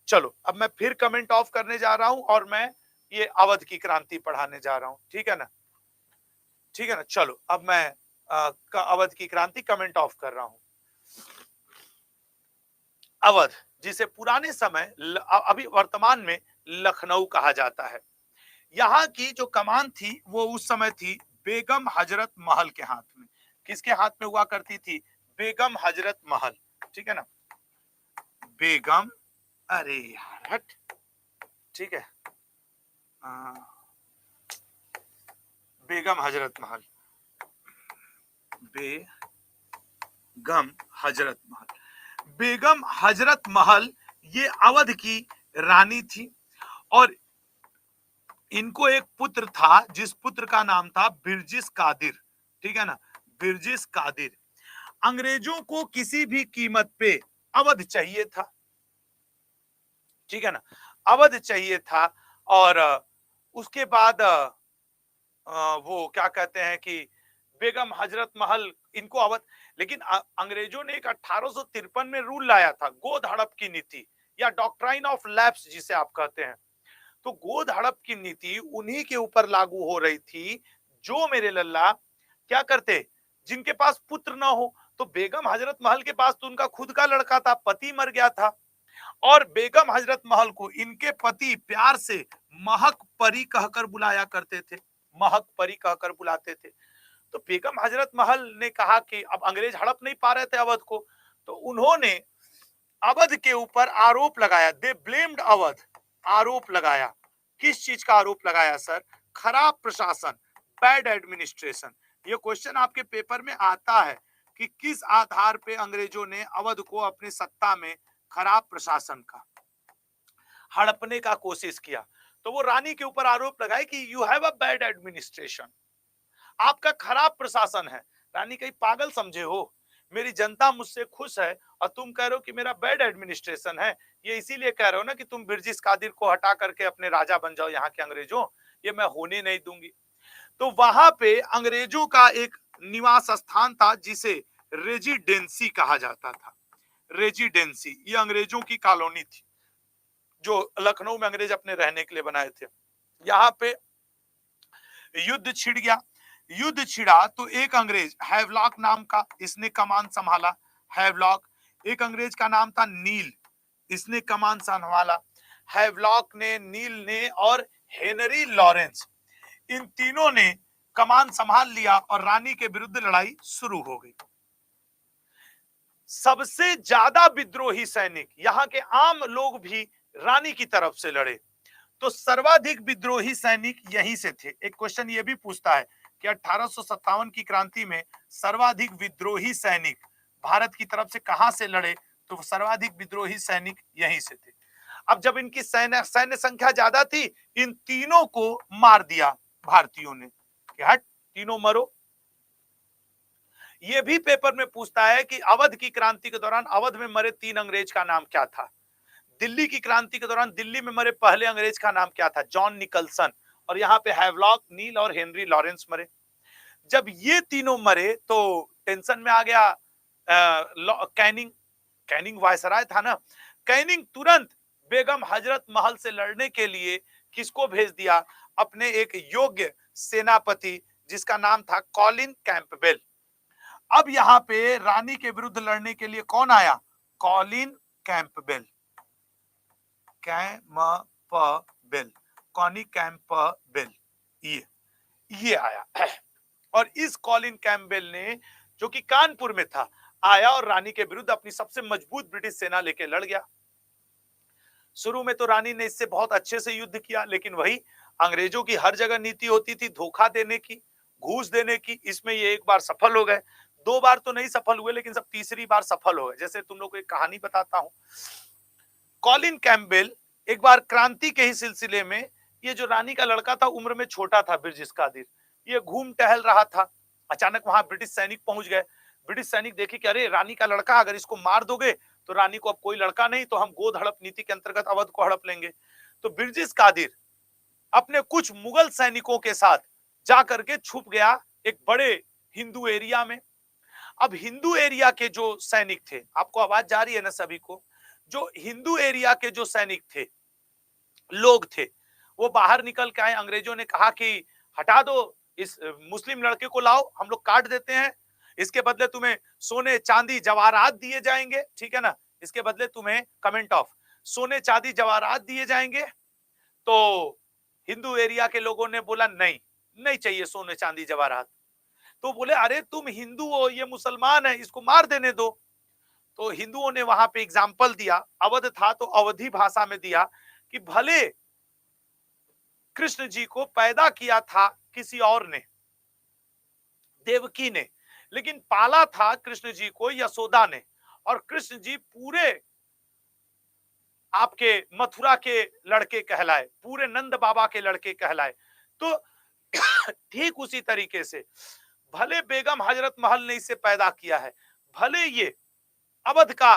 चलो अब मैं फिर कमेंट ऑफ करने जा रहा हूं और मैं ये अवध की क्रांति पढ़ाने जा रहा हूं, ठीक है ना, ठीक है ना। चलो अब मैं अवध की क्रांति कमेंट ऑफ कर रहा हूं। अवध, जिसे पुराने समय अभी वर्तमान में लखनऊ कहा जाता है, यहाँ की जो कमान थी वो उस समय थी बेगम हजरत महल के हाथ में। किसके हाथ में हुआ करती थी, बेगम हजरत महल, ठीक है ना, बेगम, अरे यार हट, ठीक है, बेगम हजरत महल, बेगम हजरत महल, बेगम हजरत महल ये अवध की रानी थी, और इनको एक पुत्र था जिस पुत्र का नाम था बिरजिस कादिर, ठीक है ना, बिरजिस कादिर। अंग्रेजों को किसी भी कीमत पे अवध चाहिए था, ठीक है ना, अवध चाहिए था। और उसके बाद वो क्या कहते हैं कि बेगम हजरत महल इनको अवध, लेकिन अंग्रेजों ने एक 1853 में रूल लाया था, गोद हड़प की नीति या डॉक्ट्राइन ऑफ लैप्स जिसे आप कहते हैं। तो गोद हड़प की नीति उन्हीं के ऊपर लागू हो रही थी जो मेरे लल्ला क्या करते, जिनके पास पुत्र ना हो। तो बेगम हजरत महल के पास तो उनका खुद का लड़का था, पति मर गया था, और बेगम हजरत महल को इनके पति प्यार से महक परी कहकर बुलाया करते थे, महक परी कहकर बुलाते थे। तो बेगम हजरत महल ने कहा कि अब अंग्रेज हड़प नहीं पा रहे थे अवध को, तो उन्होंने अवध के ऊपर आरोप लगाया, दे ब्लेम्ड अवध, आरोप लगाया। किस चीज का आरोप लगाया सर, खराब प्रशासन, बैड एडमिनिस्ट्रेशन। ये क्वेश्चन आपके पेपर में आता है कि किस आधार पे अंग्रेजों ने अवध को अपनी सत्ता में खराब प्रशासन का हड़पने का कोशिश किया। तो वो रानी के ऊपर आरोप लगाए कि you have a bad administration, आपका खराब प्रशासन है। रानी कहीं पागल समझे हो, मेरी जनता मुझसे खुश है और तुम कह रहे हो कि मेरा बैड एडमिनिस्ट्रेशन है। ये इसीलिए कह रहे हो ना कि तुम बिरजिस कादिर को हटा करके अपने राजा बन जाओ यहाँ के अंग्रेजों, ये मैं होने नहीं दूंगी। तो वहां पे अंग्रेजों का एक निवास स्थान था जिसे रेजिडेंसी कहा जाता था, रेजिडेंसी, ये अंग्रेजों की कॉलोनी थी जो लखनऊ में अंग्रेज अपने रहने के लिए बनाए थे। यहाँ पे युद्ध छिड़ गया, युद्ध छिड़ा तो एक अंग्रेज हैवलॉक नाम का, इसने कमान संभाला, हैवलॉक। एक अंग्रेज का नाम था नील, इसने कमान संभाला। हैवलॉक ने, नील ने और हेनरी लॉरेंस, इन तीनों ने कमान संभाल लिया और रानी के विरुद्ध लड़ाई शुरू हो गई। सबसे ज्यादा विद्रोही सैनिक, यहाँ के आम लोग भी रानी की तरफ से लड़े, तो सर्वाधिक विद्रोही सैनिक यहीं से थे। एक क्वेश्चन ये भी पूछता है कि 1857 की क्रांति में सर्वाधिक विद्रोही सैनिक भारत की तरफ से कहां से लड़े, तो सर्वाधिक विद्रोही सैनिक यहीं से थे। अब जब इनकी सैन्य संख्या ज्यादा थी, इन तीनों को मार दिया भारतीयों ने कि हट तीनों मरो। यह भी पेपर में पूछता है कि अवध की क्रांति के दौरान अवध में मरे 3 अंग्रेज का नाम क्या था। दिल्ली की क्रांति के दौरान दिल्ली में मरे पहले अंग्रेज का नाम क्या था, जॉन निकलसन, और यहाँ पे हैवलॉक, नील और हेनरी लॉरेंस मरे। जब ये तीनों मरे तो टेंशन में आ गया कैनिंग, कैनिंग वायसराय था ना, कैनिंग तुरंत बेगम हजरत महल से लड़ने के लिए किसको भेज दिया, अपने एक योग्य सेनापति जिसका नाम था कॉलिन कैंपबेल। अब यहाँ पे रानी के विरुद्ध लड़ने के लिए कौन आया, Colin Campbell, Campbell, Connie Campbell, ये आया। और इस कॉलिन कैंपबेल ने, जो कि कानपुर में था, आया और रानी के विरुद्ध अपनी सबसे मजबूत ब्रिटिश सेना लेके लड़ गया। शुरू में तो रानी ने इससे बहुत अच्छे से युद्ध किया, लेकिन वही अंग्रेजों की हर जगह नीति होती थी धोखा देने की, घूस देने की। इसमें ये एक बार सफल हो गए, 2 बार तो नहीं सफल हुए, लेकिन सब तीसरी बार सफल हो गए। जैसे तुम लोग को एक कहानी बताता हूं। कॉलिन कैम्पबेल एक बार क्रांति के ही सिलसिले में, ये जो रानी का लड़का था उम्र में छोटा था, ब्रिटिश कादिर, ये घूम टहल रहा था। अचानक वहां ब्रिटिश सैनिक पहुंच गए। ब्रिटिश सैनिक देखे कि अरे रानी का लड़का, अगर इसको मार दोगे तो रानी को अब कोई लड़का नहीं, तो हम गोद हड़प नीति के अंतर्गत अवध को हड़प लेंगे। तो ब्रिटिश कादिर अपने कुछ मुगल सैनिकों के साथ जाकर के छुप गया एक बड़े हिंदू एरिया में। अब हिंदू एरिया के जो सैनिक थे, आपको आवाज जा रही है ना सभी को, जो हिंदू एरिया के जो सैनिक थे, लोग थे, वो बाहर निकल के आए। अंग्रेजों ने कहा कि हटा दो इस मुस्लिम लड़के को, लाओ हम लोग काट देते हैं, इसके बदले तुम्हें सोने चांदी जवाहरात दिए जाएंगे, ठीक है ना, इसके बदले तुम्हें कमेंट ऑफ सोने चांदी जवाहरात दिए जाएंगे। तो हिंदू एरिया के लोगों ने बोला नहीं, नहीं चाहिए सोने चांदी जवाहरात। तो बोले अरे तुम हिंदू हो, ये मुसलमान है, इसको मार देने दो। तो हिंदुओं ने वहां पे एग्जाम्पल दिया, अवध था तो अवधी भाषा में दिया कि भले कृष्ण जी को पैदा किया था किसी और ने, देवकी ने, लेकिन पाला था कृष्ण जी को यशोदा ने, और कृष्ण जी पूरे आपके मथुरा के लड़के कहलाए, पूरे नंद बाबा के लड़के कहलाए। तो ठीक उसी तरीके से भले बेगम हजरत महल ने इसे पैदा किया है, भले ये अवध का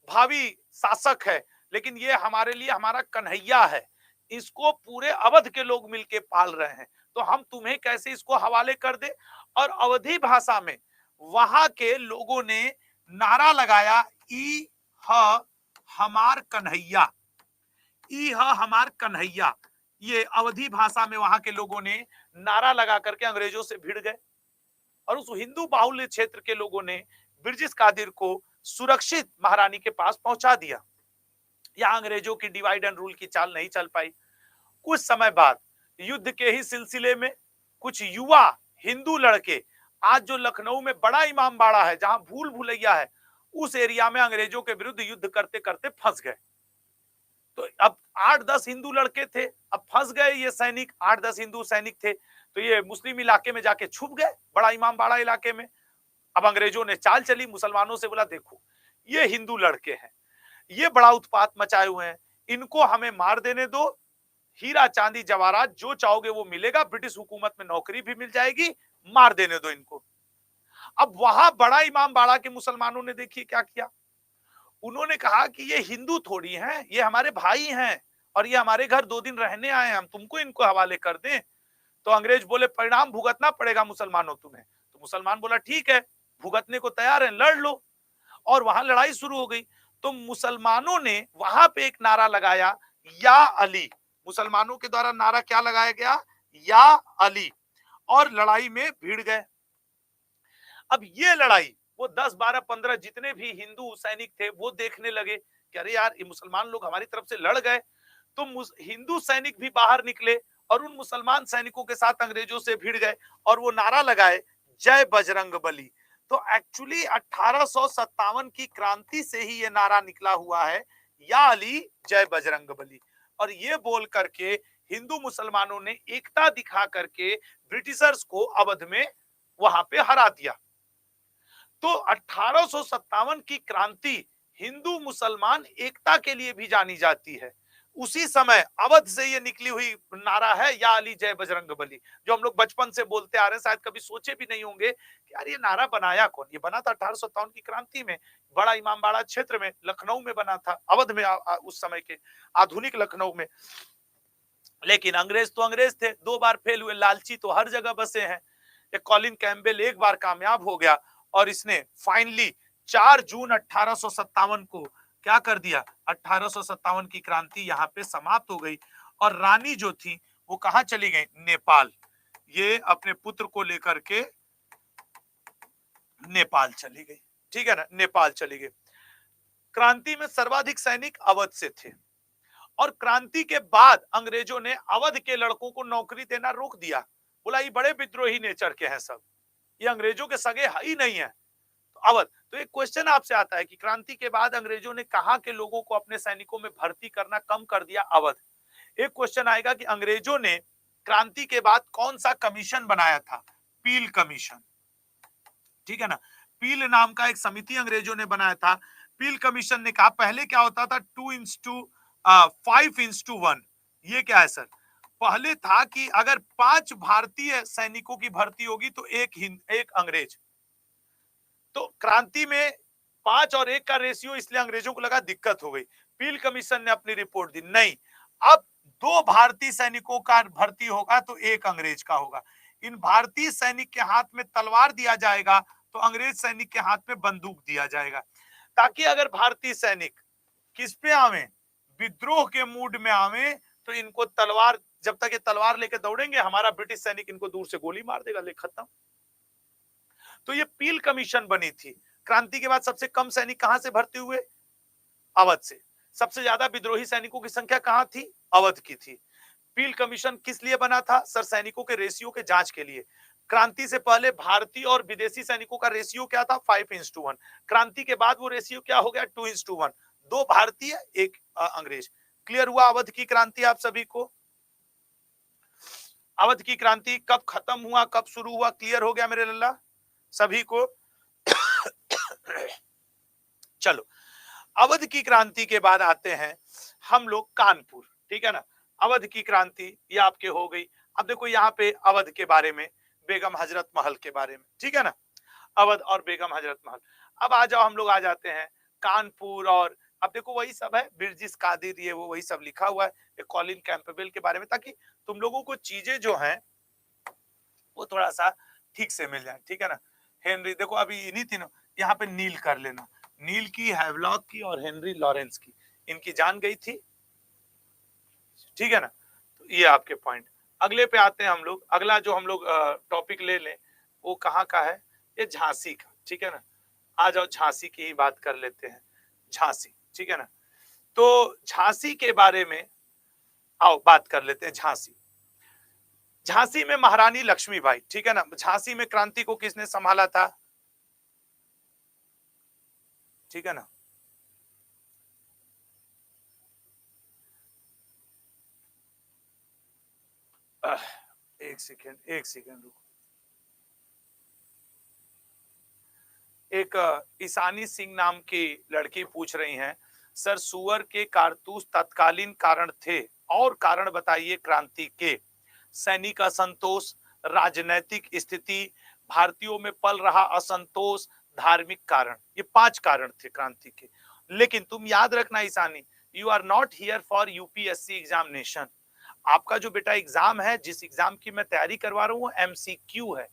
भावी शासक है, लेकिन ये हमारे लिए हमारा कन्हैया है, इसको पूरे अवध के लोग मिलके पाल रहे हैं, तो हम तुम्हें कैसे इसको हवाले कर दे। और अवधी भाषा में वहां के लोगों ने नारा लगाया, ई ह हमार कन्हैया, ई ह हमार कन्हैया। ये अवधी भाषा में वहां के लोगों ने नारा लगा करके अंग्रेजों से भिड़ गए, और उस हिंदू बाहुल्य क्षेत्र के लोगों ने ब्रिटिश कादिर को सुरक्षित महारानी के पास पहुंचा दिया। यहां अंग्रेजों की डिवाइड एंड रूल की चाल नहीं चल पाई। कुछ समय बाद युद्ध के ही सिलसिले में कुछ युवा हिंदू लड़के, आज जो लखनऊ में बड़ा इमाम बाड़ा है, जहां भूल भुलैया है, उस एरिया में अंग्रेजों के विरुद्ध युद्ध करते करते फंस गए। तो अब 8-10 हिंदू लड़के थे, अब फंस गए ये सैनिक, 8-10 हिंदू सैनिक थे, तो ये मुस्लिम इलाके में जाके छुप गए, बड़ा इमाम बाड़ा इलाके में। अब अंग्रेजों ने चाल चली, मुसलमानों से बोला देखो ये हिंदू लड़के हैं, ये बड़ा उत्पात मचाए हुए हैं, इनको हमें मार देने दो, हीरा चांदी जवाहरात जो चाहोगे वो मिलेगा, ब्रिटिश हुकूमत में नौकरी भी मिल जाएगी, मार देने दो इनको। अब वहां बड़ा इमाम बाड़ा के मुसलमानों ने देखिए क्या किया, उन्होंने कहा कि ये हिंदू थोड़ी हैं, ये हमारे भाई हैं, और ये हमारे घर 2 दिन रहने आए हैं, हम तुमको इनको हवाले कर दें। तो अंग्रेज बोले परिणाम भुगतना पड़ेगा मुसलमानों तुम्हें। तो मुसलमान बोला ठीक है, भुगतने को तैयार है, लड़ लो। और वहां लड़ाई शुरू हो गई। तो मुसलमानों ने वहां पे एक नारा लगाया, या अली। मुसलमानों के द्वारा नारा क्या लगाया गया, या अली, और लड़ाई में भिड़ गए। अब ये लड़ाई वो 10, 12, 15 जितने भी हिंदू सैनिक थे वो देखने लगे कि अरे यार ये मुसलमान लोग हमारी तरफ से लड़ गए। तो हिंदू सैनिक भी बाहर निकले और उन मुसलमान सैनिकों के साथ अंग्रेजों से भिड़ गए, और वो नारा लगाए, जय बजरंग बली। तो एक्चुअली 1857 की क्रांति से ही ये नारा निकला हुआ है, या अली जय बजरंग बली। और ये बोल करके हिंदू मुसलमानों ने एकता दिखा करके ब्रिटिशर्स को अवध में वहां पे हरा दिया। तो 1857 की क्रांति हिंदू मुसलमान एकता के लिए भी जानी जाती है। उसी समय अवध से ये निकली हुई नारा है, या अली जय बजरंग बली, जो हम लोग बचपन से बोलते आ रहे हैं, शायद कभी सोचे भी नहीं होंगे कि यार ये नारा बनाया कौन। ये बना था 1857 की क्रांति में, बड़ा इमामबाड़ा क्षेत्र में, लखनऊ में बना था, अवध में उस समय के आधुनिक लखनऊ में। लेकिन अंग्रेज तो अंग्रेज थे, 2 बार फेल हुए, लालची तो हर जगह बसे हैं। ये कॉलिन कैम्पबेल एक बार कामयाब हो गया, और इसने फाइनली 4 जून 1857 को क्या कर दिया, 1857 की क्रांति यहाँ पे समाप्त हो गई। और रानी जो थी वो कहां चली गई, नेपाल। ये अपने पुत्र को लेकर के नेपाल चली गई, ठीक है ना, नेपाल चली गई। क्रांति में सर्वाधिक सैनिक अवध से थे, और क्रांति के बाद अंग्रेजों ने अवध के लड़कों को नौकरी देना रोक दिया। बोला ये बड़े विद्रोही नेचर के हैं सब, ये अंग्रेजों के सगे ही नहीं है। तो अवध। तो एक क्वेश्चन आपसे आता है कि क्रांति के बाद अंग्रेजों ने कहां के लोगों को अपने सैनिकों में भर्ती करना कम कर दिया? अवध। एक क्वेश्चन आएगा कि अंग्रेजों ने क्रांति के बाद कौन सा कमीशन बनाया था? पील कमीशन, ठीक है ना। पील नाम का एक समिति अंग्रेजों ने बनाया था। पील कमीशन ने कहा, पहले क्या होता था 5:1। ये क्या है सर? पहले था कि अगर 5 भारतीय सैनिकों की भर्ती होगी तो एक अंग्रेज। तो क्रांति में 5 और 1 का रेशियो, इसलिए अंग्रेजों को लगा दिक्कत हो गई। पील कमीशन ने अपनी रिपोर्ट दी, नहीं अब 2 भारतीय सैनिकों का भर्ती होगा तो 1 अंग्रेज का होगा। इन भारतीय सैनिक के हाथ में तलवार दिया जाएगा तो अंग्रेज सैनिक के हाथ में बंदूक दिया जाएगा, ताकि अगर भारतीय सैनिक किस पे आवे, विद्रोह के मूड में आवे, तो इनको तलवार, जब तक ये तलवार लेके दौड़ेंगे हमारा ब्रिटिश सैनिक इनको दूर से गोली मार देगा, ले खत्म। तो ये पील कमीशन बनी थी। क्रांति के बाद सबसे कम सैनिक कहां से भर्ती हुए? अवध से। सबसे ज्यादा विद्रोही सैनिकों की संख्या कहां थी? अवध की थी। पील कमीशन किस लिए बना था? सर सैनिकों के रेशियो के जांच के लिए। क्रांति से पहले भारतीय और विदेशी सैनिकों का रेशियो क्या था? 5:1। क्रांति के बाद वो रेशियो क्या हो गया? 2:1। 2 भारतीय 1 अंग्रेज। क्लियर हुआ अवध की क्रांति आप सभी को? अवध की क्रांति कब खत्म हुआ, कब शुरू हुआ, क्लियर हो गया मेरे लल्ला सभी को? चलो, अवध की क्रांति के बाद आते हैं हम लोग कानपुर, ठीक है ना। अवध की क्रांति ये आपके हो गई। अब देखो यहाँ पे अवध के बारे में, बेगम हजरत महल के बारे में, ठीक है ना, अवध और बेगम हजरत महल। अब आ जाओ, हम लोग आ जाते हैं कानपुर, और अब देखो वही सब है, बिरजिस कादिर, ये वो वही सब लिखा हुआ है कॉलिन कैंपबेल के बारे में, ताकि तुम लोगों को चीजें जो हैं वो थोड़ा सा ठीक से मिल जाए, ठीक है ना। हेनरी, देखो अभी इन्हीं तीनों, यहाँ पे नील कर लेना, नील की, हैवलॉक की और हेनरी लॉरेंस की, इनकी जान गई थी, ठीक है ना। तो ये आपके पॉइंट। अगले पे आते हैं हम लोग। अगला जो हम लोग टॉपिक ले लें वो कहाँ का है? ये झांसी का, ठीक है ना। आ जाओ, झांसी की ही बात कर लेते हैं। झांसी, ठीक है ना। तो झांसी के बारे में आओ बात कर लेते हैं। झांसी, झांसी में महारानी लक्ष्मीबाई, ठीक है ना। झांसी में क्रांति को किसने संभाला था? ठीक है ना। एक सेकेंड रुको। एक ईशानी सिंह नाम की लड़की पूछ रही हैं, सर सुअर के कारतूस तत्कालीन कारण थे, और कारण बताइए क्रांति के। सैनिक असंतोष, राजनैतिक स्थिति, भारतीयों में पल रहा असंतोष, धार्मिक कारण, ये 5 कारण थे क्रांति के। लेकिन तुम याद रखना Ishani, you are not here for UPSC examination. आपका जो बेटा एग्जाम है, जिस एग्जाम की मैं तैयारी करवा रहा हूँ, एमसीक्यू है।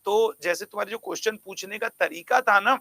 तो जैसे तुम्हारे जो क्वेश्चन पूछने का तरीका था ना,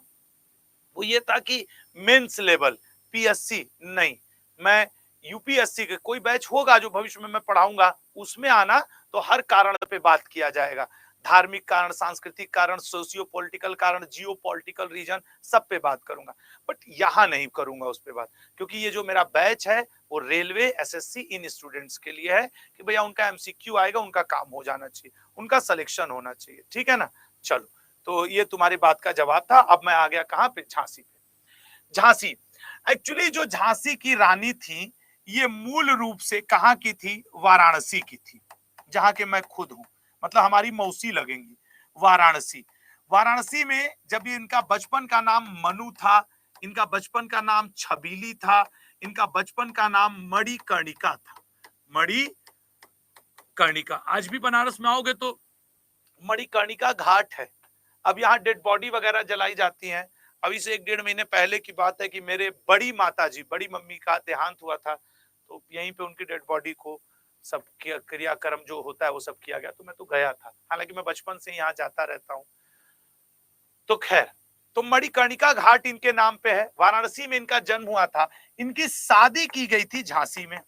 वो ये था कि मेंस लेवल, पीएससी नहीं, मैं यूपीएससी के कोई बैच होगा जो भविष्य में मैं पढ़ाऊंगा, उसमें आना, तो हर कारण पे बात किया जाएगा। धार्मिक कारण, सांस्कृतिक कारण, सोशियो पॉलिटिकल कारण, जियो पॉलिटिकल रीजन, सब पे बात करूंगा। बट यहाँ नहीं करूंगा उस पे बात, क्योंकि ये जो मेरा बैच है वो रेलवे एसएससी इन स्टूडेंट्स के लिए है, कि भैया उनका एमसीक्यू आएगा, उनका काम हो जाना चाहिए, उनका सिलेक्शन होना चाहिए, ठीक है ना। चलो, तो ये तुम्हारी बात का जवाब था। अब मैं आ गया कहां पे? झांसी पे। झांसी, एक्चुअली जो झांसी की रानी थी, ये मूल रूप से कहां की थी? वाराणसी की थी, जहां के मैं खुद हूं, मतलब हमारी मौसी लगेंगी। वाराणसी, वाराणसी में जब इनका बचपन का नाम मनु था, इनका बचपन का नाम छबीली था, इनका बचपन का नाम मणिकर्णिका था। मणिकर्णिका, आज भी बनारस में आओगे तो मणिकर्णिका घाट है। अब यहाँ डेड बॉडी वगैरह जलाई जाती हैं। अभी से 1-1.5 महीने पहले की बात है कि मेरे बड़ी माता जी, बड़ी मम्मी का देहांत हुआ था, तो यहीं पे उनकी डेड बॉडी को सब क्रियाक्रम जो होता है वो सब किया गया, तो मैं तो गया था, हालांकि मैं बचपन से यहाँ जाता रहता हूँ। तो खैर, तो मणिकर्णिका घाट इनके नाम पे है, वाराणसी में इनका जन्म हुआ था। इनकी शादी की गई थी झांसी में।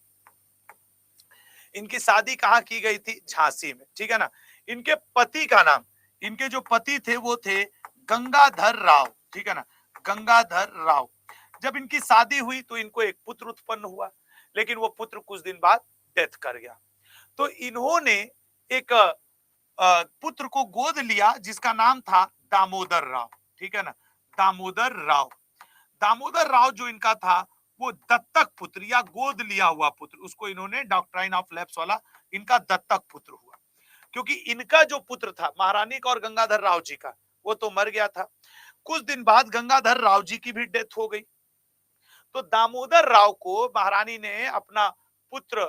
इनकी शादी कहाँ की गई थी? झांसी में, ठीक है ना। इनके पति का नाम, इनके जो पति थे वो थे गंगाधर राव, ठीक है ना, गंगाधर राव। जब इनकी शादी हुई तो इनको एक पुत्र उत्पन्न हुआ, लेकिन वो पुत्र कुछ दिन बाद डेथ कर गया। तो इन्होंने एक पुत्र को गोद लिया जिसका नाम था दामोदर राव, ठीक है ना, दामोदर राव। दामोदर राव जो इनका था वो दत्तक पुत्र या गोद लिया हुआ पुत्र, उसको इन्होंने डॉक्ट्राइन ऑफ लैप्स वाला इनका दत्तक पुत्र हुआ, क्योंकि इनका जो पुत्र था महारानी का और गंगाधर राव जी का, वो तो मर गया था। कुछ दिन बाद गंगाधर राव जी की भी डेथ हो गई, तो दामोदर राव को महारानी ने अपना पुत्र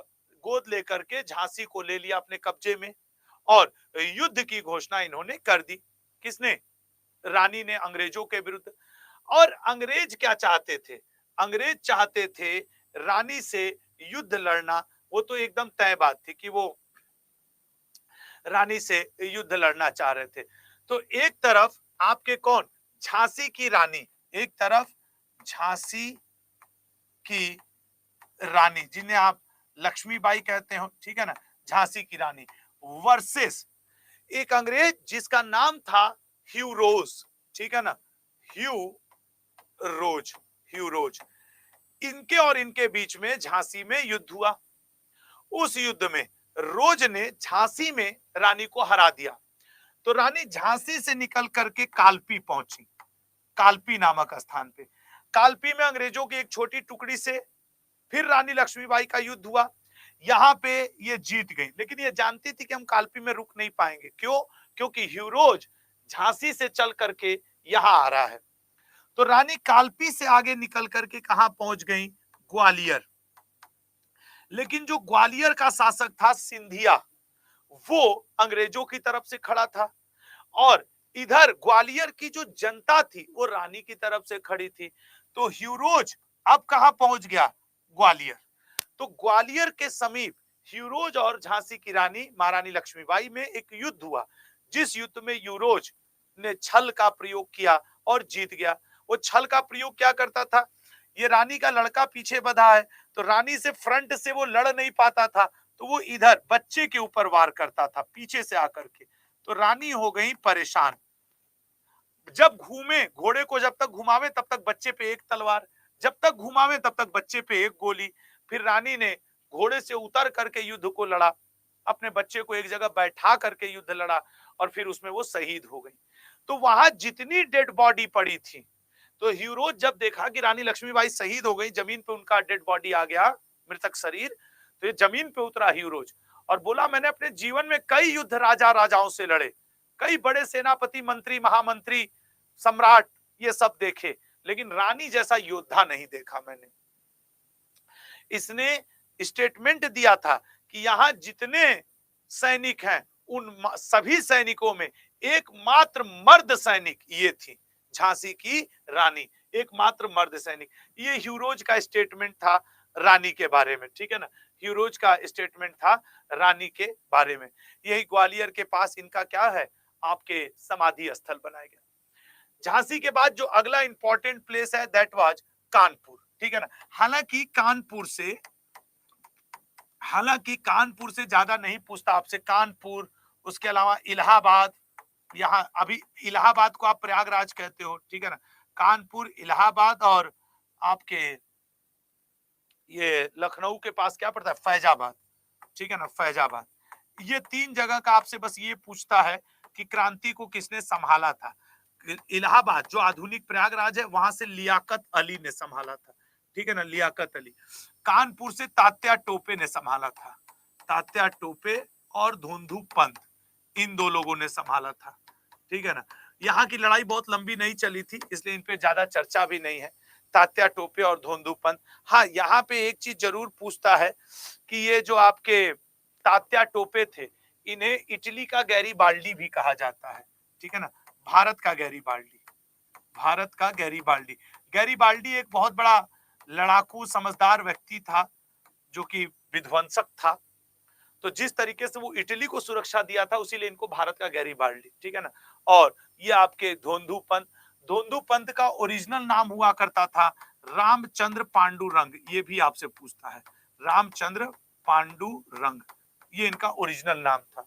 गोद लेकर के झांसी को ले लिया अपने कब्जे में, और युद्ध की घोषणा इन्होंने कर दी। किसने? रानी ने, अंग्रेजों के विरुद्ध। और अंग्रेज क्या चाहते थे? अंग्रेज चाहते थे रानी से युद्ध लड़ना, वो तो एकदम तय बात थी कि वो रानी से युद्ध लड़ना चाह रहे थे। तो एक तरफ आपके कौन? झांसी की रानी, एक तरफ झांसी की रानी जिन्हें आप लक्ष्मीबाई कहते हो, ठीक है ना, झांसी की रानी वर्सेस एक अंग्रेज जिसका नाम था ह्यू रोज, ठीक है ना, ह्यू रोज, ह्यू रोज। इनके और इनके बीच में झांसी में युद्ध हुआ। उस युद्ध में रोज ने झांसी में रानी को हरा दिया, तो रानी झांसी से निकल करके कालपी पहुंची, कालपी नामक स्थान पे। कालपी में अंग्रेजों की एक छोटी टुकड़ी से फिर रानी लक्ष्मीबाई का युद्ध हुआ। यहां पे ये जीत गई, लेकिन ये जानती थी कि हम कालपी में रुक नहीं पाएंगे। क्यों? क्योंकि ह्यूरोज झांसी से चल करके यहां आ रहा है। तो रानी कालपी से आगे निकल करके कहां पहुंच गई? ग्वालियर। लेकिन जो ग्वालियर का शासक था सिंधिया, वो अंग्रेजों की तरफ से खड़ा था, और इधर ग्वालियर की जो जनता थी वो रानी की तरफ से खड़ी थी। तो ह्यूरोज अब कहां पहुंच गया? ग्वालियर। तो ग्वालियर के समीप ह्यूरोज और झांसी की रानी महारानी लक्ष्मीबाई में एक युद्ध हुआ, जिस युद्ध में ह्यूरोज ने छल का प्रयोग किया और जीत गया। वो छल का प्रयोग क्या करता था? ये रानी का लड़का पीछे बंधा है, तो रानी से फ्रंट से वो लड़ नहीं पाता था, तो वो इधर बच्चे के ऊपर वार करता था पीछे से आकर के। तो रानी हो गई परेशान। जब घूमे, घोड़े को जब तक घुमावे तब तक बच्चे पे एक तलवार, जब तक घुमावे तब तक बच्चे पे एक गोली। फिर रानी ने घोड़े से उतर करके युद्ध को लड़ा, अपने बच्चे को एक जगह बैठा करके युद्ध लड़ा, और फिर उसमें वो शहीद हो गई। तो वहां जितनी डेड बॉडी पड़ी थी, तो ह्यूरोज जब देखा कि रानी लक्ष्मीबाई शहीद हो गई, जमीन पे उनका डेड बॉडी आ गया, मृतक शरीर, तो ये जमीन पे उतरा ह्यूरोज और बोला, मैंने अपने जीवन में कई युद्ध राजा राजाओं से लड़े, कई बड़े सेनापति, मंत्री, महामंत्री, सम्राट, ये सब देखे, लेकिन रानी जैसा योद्धा नहीं देखा मैंने। इसने स्टेटमेंट दिया था कि यहां जितने सैनिक हैं उन सभी सैनिकों में एकमात्र मर्द सैनिक ये थी, झांसी की रानी, एकमात्र मर्द सैनिक। ये ह्यूरोज का स्टेटमेंट था रानी के बारे में, ठीक है ना, ह्यूरोज का स्टेटमेंट था रानी के बारे में। यही ग्वालियर के पास इनका क्या है, आपके समाधि स्थल बनाया गया। झांसी के बाद जो अगला इंपॉर्टेंट प्लेस है दैट वाज कानपुर, ठीक है ना। हालांकि कानपुर से ज्यादा नहीं पूछता आपसे, कानपुर, उसके अलावा इलाहाबाद, यहाँ अभी इलाहाबाद को आप प्रयागराज कहते हो, ठीक है ना, कानपुर, इलाहाबाद, और आपके ये लखनऊ के पास क्या पड़ता है? फैजाबाद, ठीक है ना, फैजाबाद। ये तीन जगह का आपसे बस ये पूछता है कि क्रांति को किसने संभाला था। इलाहाबाद जो आधुनिक प्रयागराज है, वहां से लियाकत अली ने संभाला था, ठीक है ना, लियाकत अली। कानपुर से तात्या टोपे ने संभाला था, तात्या टोपे और धोंधू पंत, इन दो लोगों ने संभाला था, ठीक है ना। यहाँ की लड़ाई बहुत लंबी नहीं चली थी, इसलिए इन पे ज्यादा चर्चा भी नहीं है, तात्या टोपे और धोंधू पंत। हाँ, यहाँ पे एक चीज जरूर पूछता है कि ये जो आपके तात्या टोपे थे, इन्हें इटली का गैरीबाल्डी भी कहा जाता है, ठीक है ना, भारत का गैरीबाल्डी, भारत का गैरीबाल्डी। गैरीबाल्डी एक बहुत बड़ा लड़ाकू समझदार व्यक्ति था, जो कि विध्वंसक था। तो जिस तरीके से वो इटली को सुरक्षा दिया था, उसी लिए इनको भारत का गैरीबाल्डी, ठीक है ना। और ये आपके धोंधू पंत, धोंधू पंत का ओरिजिनल नाम हुआ करता था रामचंद्र पांडुरंग, ये भी आपसे पूछता है, रामचंद्र पांडुरंग, ये इनका ओरिजिनल नाम था।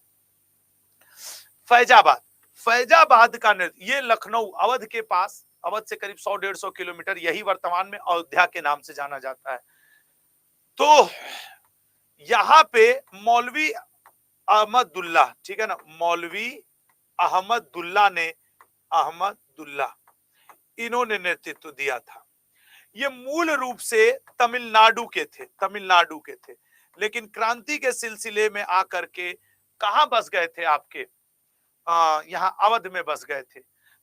फैजाबाद, फैजाबाद का ये लखनऊ अवध के पास, अवध से करीब 100-150 किलोमीटर, यही वर्तमान में अयोध्या के नाम से जाना जाता है। तो यहां पे मौलवी अहमदुल्ला, ठीक है ना, मौलवी अहमदुल्ला ने, अहमदुल्ला, इन्होंने नेतृत्व दिया था। ये मूल रूप से तमिलनाडु के थे, लेकिन क्रांति के सिलसिले में आकर के कहां बस गए थे आपके, यहाँ अवध में बस गए थे।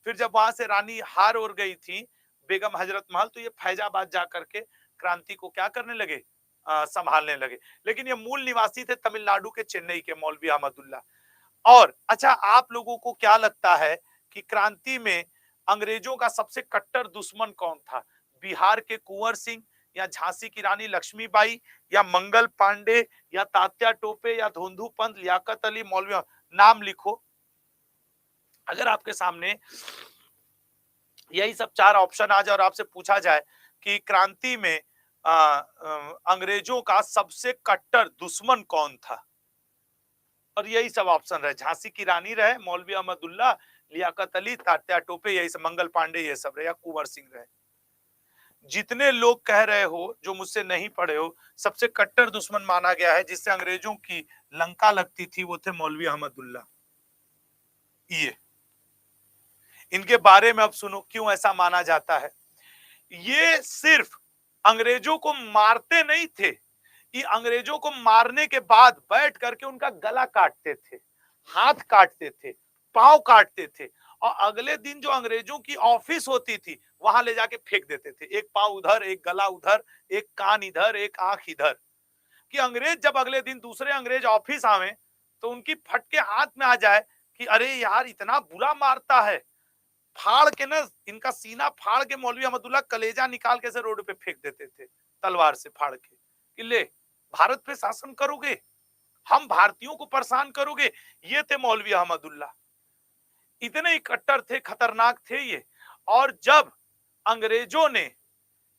फिर जब वहां से रानी हार हो गई थी बेगम हजरत महल, तो ये फैजाबाद जाकर के क्रांति को क्या करने लगे, संभालने लगे। लेकिन ये मूल निवासी थे तमिलनाडु के, चेन्नई के, मौलवी अहमदुल्ला। और अच्छा, आप लोगों को क्या लगता है कि क्रांति में अंग्रेजों का सबसे कट्टर दुश्मन कौन था? बिहार के कुंवर सिंह, या झांसी की रानी लक्ष्मीबाई, या मंगल पांडे, या तात्या टोपे, या धोंधू पंत, लियाकत अली, मौलवी? नाम लिखो। अगर आपके सामने यही सब 4 ऑप्शन आ जाए और आपसे पूछा जाए कि क्रांति में अंग्रेजों का सबसे कट्टर दुश्मन कौन था, और यही सब ऑप्शन रहे, झांसी की रानी रहे, मौलवी अहमदुल्ला, लियाकत अली, तात्या टोपे, यही सब, मंगल पांडे, ये सब रहे, या कुंवर सिंह रहे। जितने लोग कह रहे हो जो मुझसे नहीं पढ़े हो, सबसे कट्टर दुश्मन माना गया है जिससे अंग्रेजों की लंका लगती थी, वो थे मौलवी अहमदुल्ला। ये इनके बारे में अब सुनो क्यों ऐसा माना जाता है। ये सिर्फ अंग्रेजों को मारते नहीं थे, ये अंग्रेजों को मारने के बाद बैठ करके उनका गला काटते थे, हाथ काटते थे, पांव काटते थे, और अगले दिन जो अंग्रेजों की ऑफिस होती थी वहां ले जाके फेंक देते थे। एक पांव उधर, एक गला उधर, एक कान इधर, एक आंख इधर, कि अंग्रेज जब अगले दिन दूसरे अंग्रेज ऑफिस आवे तो उनकी फटके हाथ में आ जाए कि अरे यार इतना बुरा मारता है। फाड़ के ना इनका सीना फाड़ के मौलवी अहमदुल्ला कलेजा निकाल के से रोड पे फेंक देते थे, तलवार से फाड़ के, कि ले भारत पे शासन करोगे, हम भारतीयों को परेशान करोगे। ये थे मौलवी अहमदुल्ला, इतने ही कट्टर थे, खतरनाक थे ये। और जब अंग्रेजों ने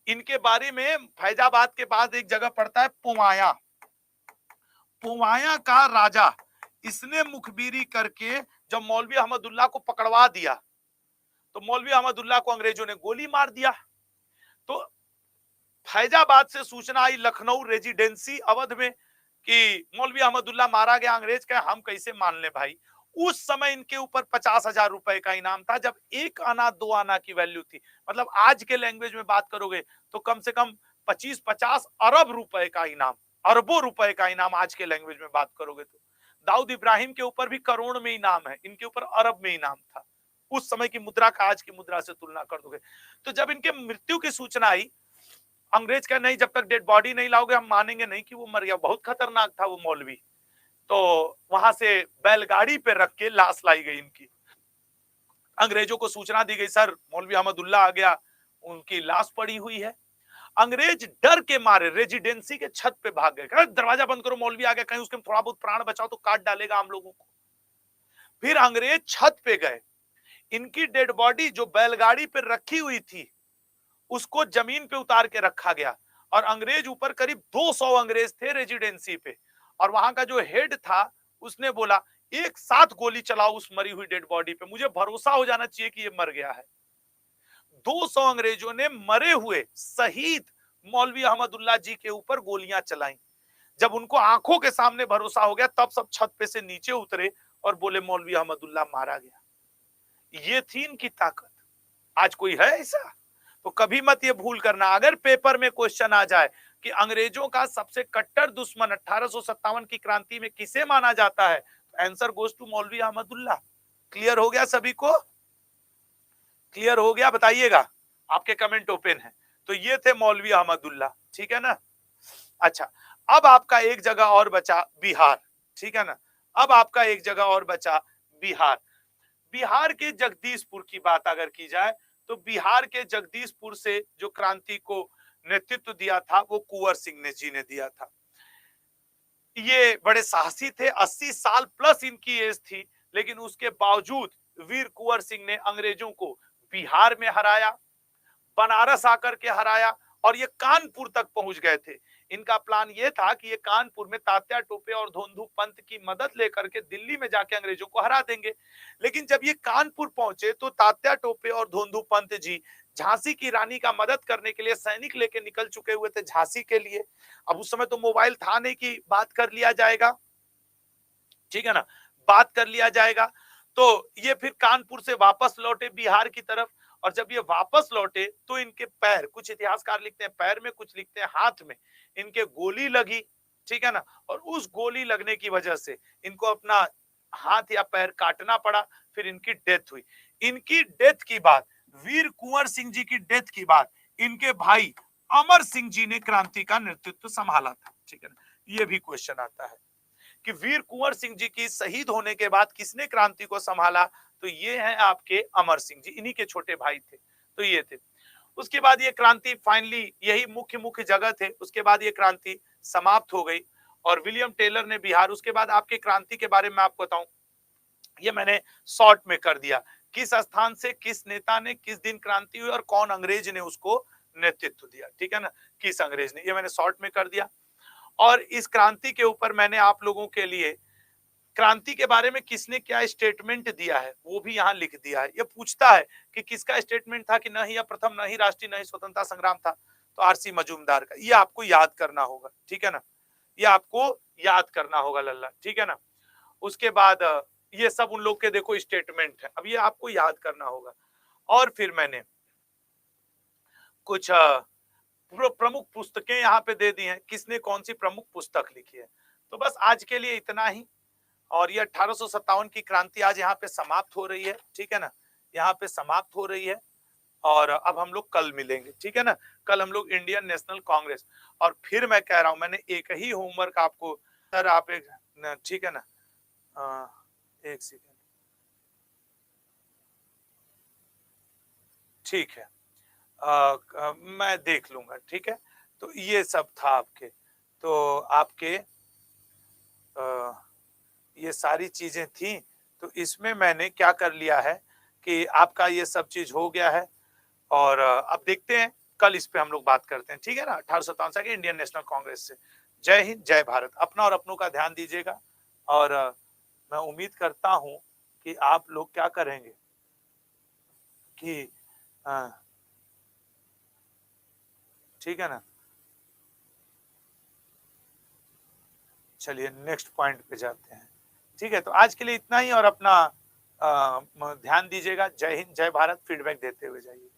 इनके बारे में, फैजाबाद के पास एक जगह पड़ता है पुवाया, पुवाया का राजा, इसने मुखबिरी करके जब मौलवी अहमदुल्ला को पकड़वा दिया तो मौलवी अहमदुल्ला को अंग्रेजों ने गोली मार दिया। तो फैजाबाद से सूचना आई लखनऊ रेजिडेंसी अवध में कि मौलवी अहमदुल्ला मारा गया। अंग्रेज कहे हम कैसे मान ले भाई। उस समय इनके ऊपर 50,000 रुपए का इनाम था, जब 1 आना 2 आना की वैल्यू थी। मतलब आज के लैंग्वेज में बात करोगे तो कम से कम 25-50 अरब रुपए का इनाम, अरबों रुपए का इनाम आज के लैंग्वेज में बात करोगे तो। दाऊद इब्राहिम के ऊपर भी करोड़ में इनाम है, इनके ऊपर अरब में इनाम था। उस समय की मुद्रा का आज की मुद्रा से तुलना कर दोगे तो जब इनके मृत्यु की सूचना आई, अंग्रेज का नहीं, जब तक डेड बॉडी नहीं लाओगे हम मानेंगे नहीं कि वो मर गया। बहुत खतरनाक था वो मौलवी। तो वहां से बैलगाड़ी पे रख के लाश लाई गई इनकी। अंग्रेजों को सूचना दी गई सर मौलवी अहमदुल्ला आ गया, उनकी लाश पड़ी हुई है। अंग्रेज डर के मारे रेजिडेंसी के छत पे भाग गए, दरवाजा बंद करो मौलवी आ गया, कहीं उसके थोड़ा बहुत प्राण बचाओ तो काट डालेगा हम लोगों को। फिर अंग्रेज छत पे गए, इनकी डेड बॉडी जो बैलगाड़ी पे रखी हुई थी उसको जमीन पे उतार के रखा गया। और अंग्रेज ऊपर करीब 200 अंग्रेज थे रेजिडेंसी पे, और वहां का जो हेड था उसने बोला एक साथ गोली चलाओ उस मरी हुई डेड बॉडी पे, मुझे भरोसा हो जाना चाहिए कि ये मर गया है। 200 अंग्रेजों ने मरे हुए शहीद मौलवी अहमदुल्ला जी के ऊपर गोलियां चलाई। जब उनको आंखों के सामने भरोसा हो गया तब सब छत पे से नीचे उतरे और बोले मौलवी अहमदुल्ला मारा गया। ये थी इनकी ताकत। आज कोई है ऐसा? तो कभी मत ये भूल करना, अगर पेपर में क्वेश्चन आ जाए कि अंग्रेजों का सबसे कट्टर दुश्मन 1857 की क्रांति में किसे माना जाता है, तो आंसर गोज टू मौलवी अहमदुल्ला। क्लियर हो गया सभी को? क्लियर हो गया? बताइएगा, आपके कमेंट ओपन है। तो ये थे मौलवी अहमदुल्ला, ठीक है ना। अच्छा, अब आपका एक जगह और बचा बिहार, ठीक है ना। अब आपका एक जगह और बचा बिहार। बिहार के जगदीशपुर की बात अगर की जाए तो बिहार के जगदीशपुर से जो क्रांति को नेतृत्व दिया था वो कुंवर सिंह ने जी ने दिया था। ये बड़े साहसी थे, 80 साल प्लस इनकी एज थी, लेकिन उसके बावजूद वीर कुंवर सिंह ने अंग्रेजों को बिहार में हराया, बनारस आकर के हराया, और ये कानपुर तक पहुंच गए थे। इनका प्लान ये था कि ये कानपुर में तात्या टोपे और धोंधू पंत की मदद लेकर के दिल्ली में जाके अंग्रेजों को हरा देंगे। लेकिन जब ये कानपुर पहुंचे तो तात्या टोपे और धोंधू पंत जी झांसी की रानी का मदद करने के लिए सैनिक लेके निकल चुके हुए थे झांसी के लिए। अब उस समय तो मोबाइल था नहीं कि बात कर लिया जाएगा, ठीक है ना, बात कर लिया जाएगा। तो ये फिर कानपुर से वापस लौटे बिहार की तरफ, और जब ये वापस लौटे तो इनके पैर, कुछ इतिहासकार लिखते हैं पैर में, कुछ लिखते हैं हाथ में, इनके गोली लगी, ठीक है ना, और उस गोली लगने की वजह से इनको अपना हाथ या पैर काटना पड़ा, फिर इनकी डेथ हुई। इनकी डेथ की बात, वीर कुंवर सिंह जी की डेथ की बात, इनके भाई अमर सिंह जी ने क्रांति का नेतृत्व संभाला था, ठीक है ना। ये भी क्वेश्चन आता है कि वीर कुंवर सिंह जी की शहीद होने के बाद किसने क्रांति को संभाला, तो ये हैं आपके अमर सिंह जी, इन्हीं के छोटे भाई थे, तो ये थे। उसके बाद ये क्रांति फाइनली, यही मुख्य मुख्य जगह थे, उसके बाद ये क्रांति समाप्त हो गई और विलियम टेलर ने बिहार, उसके बाद आपके क्रांति के बारे में आपको बताऊं, ये मैंने शॉर्ट में कर दिया, किस स्थान से किस नेता ने किस दिन क्रांति हुई और कौन अंग्रेज ने उसको नेतृत्व दिया, ठीक है ना, किस अंग्रेज ने, ये मैंने शॉर्ट में कर दिया। और इस क्रांति के ऊपर मैंने आप लोगों के लिए क्रांति के बारे में किसने क्या स्टेटमेंट दिया है वो भी यहाँ लिख दिया है। ये पूछता है कि किसका स्टेटमेंट था कि न ही यह प्रथम, न ही राष्ट्रीय, न ही स्वतंत्रता संग्राम था, तो आरसी मजूमदार का। ये आपको याद करना होगा, ठीक है ना, ये आपको याद करना होगा लल्ला, ठीक है ना। उसके बाद ये सब उन लोग के देखो स्टेटमेंट है, अब ये आपको याद करना होगा। और फिर मैंने कुछ प्रमुख पुस्तकें यहाँ पे दे दी हैं, किसने कौन सी प्रमुख पुस्तक लिखी है। तो बस आज के लिए इतना ही। और ये 1857 की क्रांति आज यहाँ पे समाप्त हो रही है, ठीक है ना, यहाँ पे समाप्त हो रही है। और अब हम लोग कल मिलेंगे, ठीक है ना, कल हम लोग इंडियन नेशनल कांग्रेस। और फिर मैं कह रहा हूं, मैंने एक ही होमवर्क आपको, सर आप एक, ठीक है ना, एक सेकेंड, ठीक है, मैं देख लूंगा, ठीक है। तो ये सब था आपके, तो आपके ये सारी चीजें थी। तो इसमें मैंने क्या कर लिया है कि आपका ये सब चीज हो गया है। और अब देखते हैं कल इस पे हम लोग बात करते हैं, ठीक है ना, 1857 के इंडियन नेशनल कांग्रेस से। जय हिंद, जय भारत। अपना और अपनों का ध्यान दीजिएगा। और मैं उम्मीद करता हूं कि आप लोग क्या करेंगे कि ठीक है ना, चलिए नेक्स्ट पॉइंट पे जाते हैं, ठीक है। तो आज के लिए इतना ही, और अपना ध्यान दीजिएगा। जय हिंद, जय भारत। फीडबैक देते हुए जाइए।